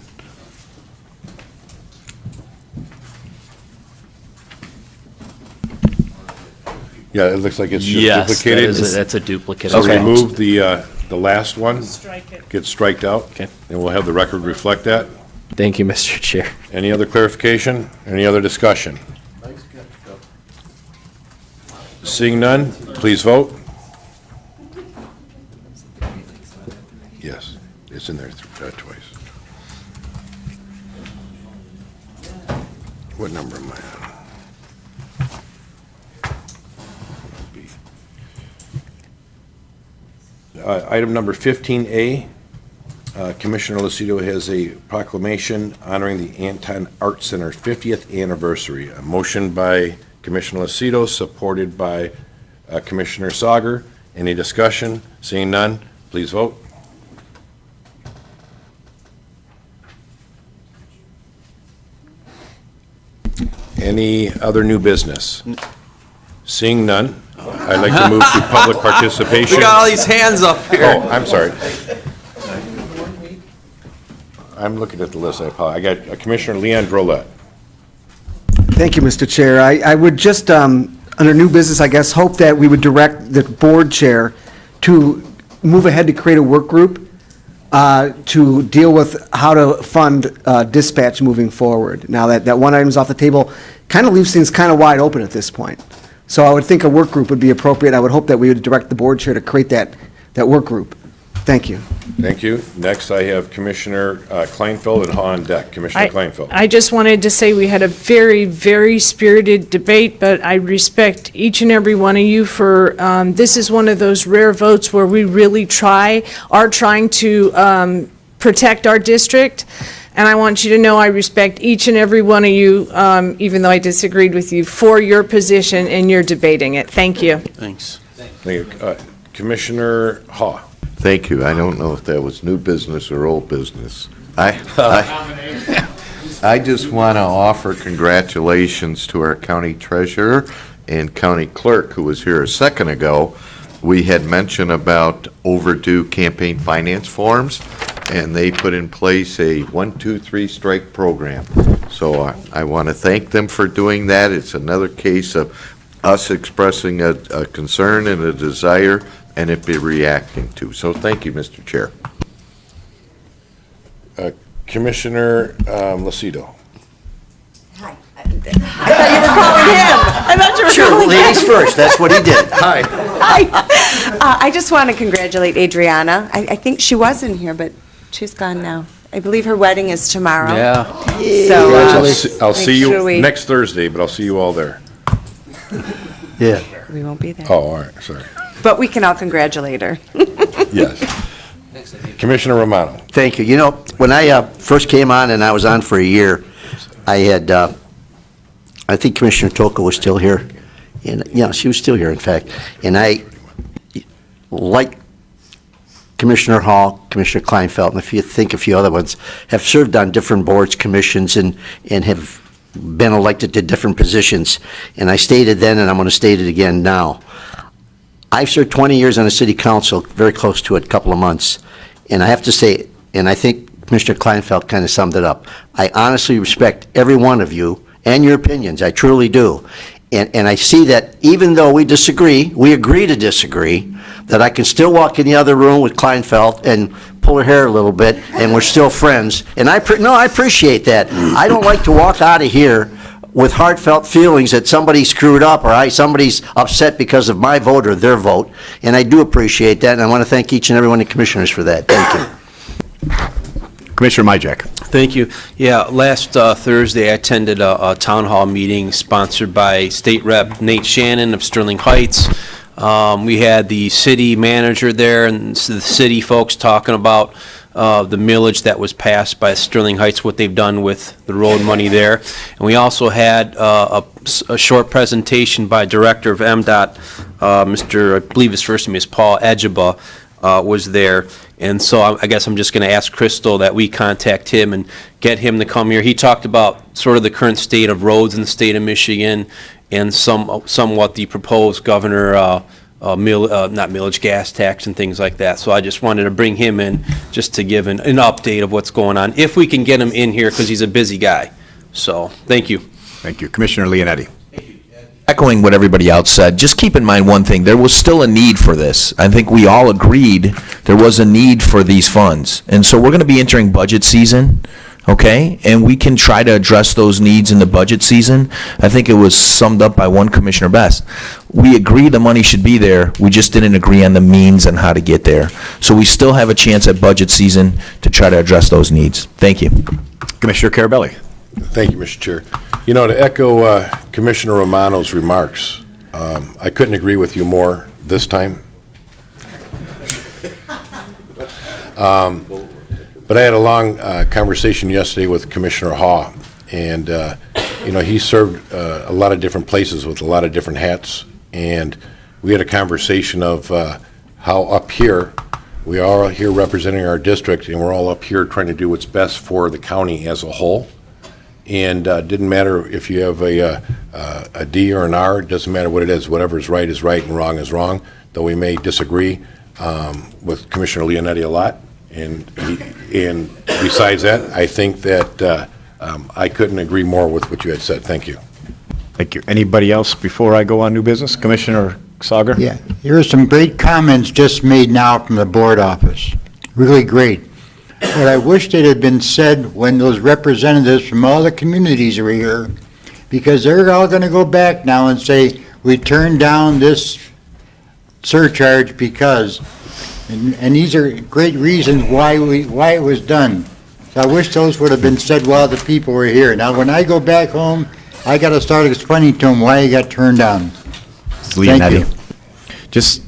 Speaker 17: Yeah, it looks like it's just
Speaker 19: Yes,
Speaker 17: duplicated.
Speaker 19: that's a duplicate.
Speaker 17: So
Speaker 19: Okay.
Speaker 17: remove the last one.
Speaker 9: Strike it.
Speaker 17: Get striked out.
Speaker 12: Okay.
Speaker 17: And we'll have the record reflect that.
Speaker 12: Thank you, Mr. Chair.
Speaker 17: Any other clarification? Any other discussion? Seeing none, please vote. Yes, it's in there twice. What number am I on? Item number 15A, Commissioner Lucido has a proclamation honoring the Anton Art Center 50th anniversary. A motion by Commissioner Lucido, supported by Commissioner Sauger. Any discussion? Seeing none, please vote. Any other new business? Seeing none, I'd like to move to public participation.
Speaker 11: We got all these hands up here.
Speaker 17: Oh, I'm sorry. I'm looking at the list, I apologize. I got Commissioner Leon Drolet.
Speaker 15: Thank you, Mr. Chair. I would just, under new business, I guess, hope that we would direct the board chair to move ahead to create a work group to deal with how to fund dispatch moving forward. Now that one item's off the table, kind of leaves things kind of wide open at this point. So I would think a work group would be appropriate. I would hope that we would direct the board chair to create that work group. Thank you.
Speaker 17: Thank you. Next, I have Commissioner Kleinfeld and on deck. Commissioner Kleinfeld.
Speaker 9: I just wanted to say we had a very, very spirited debate, but I respect each and every one of you for, this is one of those rare votes where we really are trying to protect our district. And I want you to know I respect each and every one of you, even though I disagreed with you, for your position and you're debating it. Thank you.
Speaker 11: Thanks.
Speaker 17: Thank you. Commissioner Haw.
Speaker 13: Thank you. I don't know if that was new business or old business. I just want to offer congratulations to our county treasurer and county clerk who was here a second ago. We had mentioned about overdue campaign finance forms, and they put in place a 1, 2, 3 strike program. So I want to thank them for doing that. It's another case of us expressing a concern and a desire and it be reacting to. So thank you, Mr. Chair.
Speaker 17: Commissioner Lucido.
Speaker 20: Hi. I thought you were calling him. I thought you were
Speaker 2: Sure,
Speaker 20: calling him.
Speaker 2: ladies first, that's what he did.
Speaker 17: Hi.
Speaker 20: Hi. I just want to congratulate Adriana. I think she was in here, but she's gone now. I believe her wedding is tomorrow.
Speaker 11: Yeah.
Speaker 20: So,
Speaker 17: I'll see
Speaker 20: make sure
Speaker 17: you
Speaker 20: we-
Speaker 17: next Thursday, but I'll see you all there.
Speaker 2: Yeah.
Speaker 20: We won't be there.
Speaker 17: Oh, all right, sorry.
Speaker 20: But we can all congratulate her.
Speaker 17: Yes. Commissioner Romano.
Speaker 2: Thank you. You know, when I first came on, and I was on for a year, I had, I think Commissioner Toka was still here. And, yeah, she was still here, in fact. And I, like Commissioner Hall, Commissioner Kleinfeld, and if you think a few other ones, have served on different boards, commissions, and have been elected to different positions. And I stated then, and I'm going to state it again now, I've served 20 years on the city council, very close to it, a couple of months. And I have to say, and I think Commissioner Kleinfeld kind of summed it up, I honestly respect every one of you and your opinions, I truly do. And I see that even though we disagree, we agree to disagree, that I can still walk in the other room with Kleinfeld and pull her hair a little bit, and we're still friends. And I appreciate that. I don't like to walk out of here with heartfelt feelings that somebody screwed up or somebody's upset because of my vote or their vote. And I do appreciate that, and I want to thank each and every one of the commissioners for that. Thank you.
Speaker 1: Commissioner Majek.
Speaker 11: Thank you. Yeah, last Thursday, I attended a town hall meeting sponsored by State Rep Nate Shannon of Sterling Heights. We had the city manager there and the city folks talking about the millage that was passed by Sterling Heights, what they've done with the road money there. And we also had a short presentation by Director of MDOT, I believe his first name is Paul Edgeba, was there. And so I guess I'm just going to ask Crystal that we contact him and get him to come here. He talked about sort of the current state of roads in the state of Michigan and somewhat the proposed governor not millage, gas tax and things like that. So I just wanted to bring him in just to give an update of what's going on, if we can get him in here, because he's a busy guy. So, thank you.
Speaker 1: Thank you. Commissioner Leonetti.
Speaker 8: Echoing what everybody else said, just keep in mind one thing, there was still a need for this. I think we all agreed there was a need for these funds. And so we're going to be entering budget season, okay? And we can try to address those needs in the budget season. I think it was summed up by one Commissioner Best. We agree the money should be there, we just didn't agree on the means and how to get there. So we still have a chance at budget season to try to address those needs. Thank you.
Speaker 1: Commissioner Carabelli.
Speaker 17: Thank you, Mr. Chair. You know, to echo Commissioner Romano's remarks, I couldn't agree with you more this time. But I had a long conversation yesterday with Commissioner Haw, and you know, he served a lot of different places with a lot of different hats, and we had a conversation of how up here, we are here representing our district, and we're all up here trying to do what's best for the county as a whole. and didn't matter if you have a D or an R, it doesn't matter what it is, whatever is right and wrong is wrong, though we may disagree with Commissioner Leonetti a lot, and besides that, I think that I couldn't agree more with what you had said. Thank you.
Speaker 1: Thank you. Anybody else before I go on new business? Commissioner Sauger?
Speaker 14: Yeah, here are some great comments just made now from the board office. Really great. But I wished it had been said when those representatives from all the communities were here, because they're all going to go back now and say, we turned down this surcharge because, and these are great reasons why it was done. So I wish those would have been said while the people were here. Now, when I go back home, I got to start explaining to them why it got turned down. Thank you.
Speaker 1: Just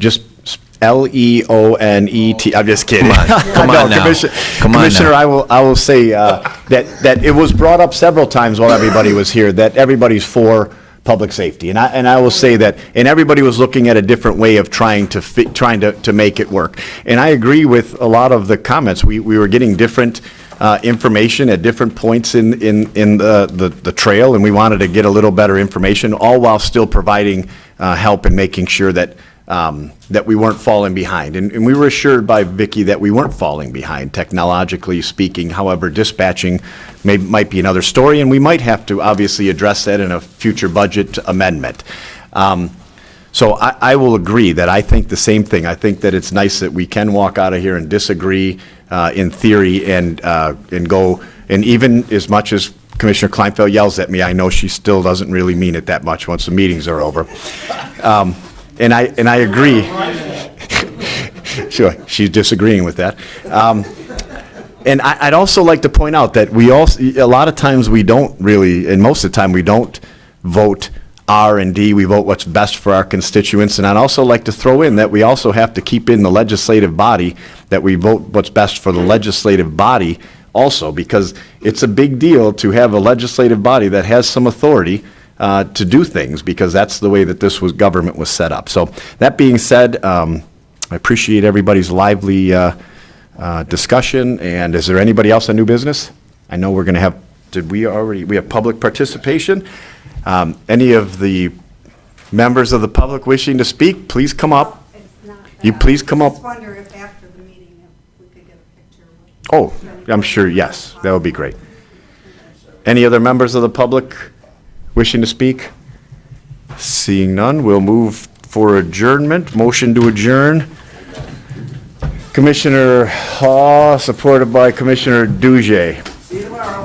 Speaker 1: Leonet. I'm just kidding.
Speaker 8: Come on now.
Speaker 1: Commissioner, I will say that it was brought up several times while everybody was here that everybody's for public safety, and I will say that, and everybody was looking at a different way of trying to make it work. And I agree with a lot of the comments. We were getting different information at different points in the trail, and we wanted to get a little better information, all while still providing help and making sure that that we weren't falling behind. And we were assured by Vicki that we weren't falling behind, technologically speaking. However, dispatching might be another story, and we might have to obviously address that in a future budget amendment. So I will agree that I think the same thing. I think that it's nice that we can walk out of here and disagree in theory and go, and even as much as Commissioner Kleinfeld yells at me, I know she still doesn't really mean it that much once the meetings are over. And I agree. Sure, she's disagreeing with that. And I'd also like to point out that a lot of times we don't really, and most of the time we don't vote R and D, we vote what's best for our constituents. And I'd also like to throw in that we also have to keep in the legislative body that we vote what's best for the legislative body also, because it's a big deal to have a legislative body that has some authority to do things, because that's the way that government was set up. So that being said, I appreciate everybody's lively discussion. And is there anybody else on new business? I know we're going to have, we have public participation. Any of the members of the public wishing to speak, please come up. You please come up.
Speaker 3: I just wonder if after the meeting, if we could get a picture.
Speaker 1: Oh, I'm sure, yes, that would be great. Any other members of the public wishing to speak? Seeing none, we'll move for adjournment. Motion to adjourn. Commissioner Haw, supported by Commissioner Douget.
Speaker 2: See you tomorrow.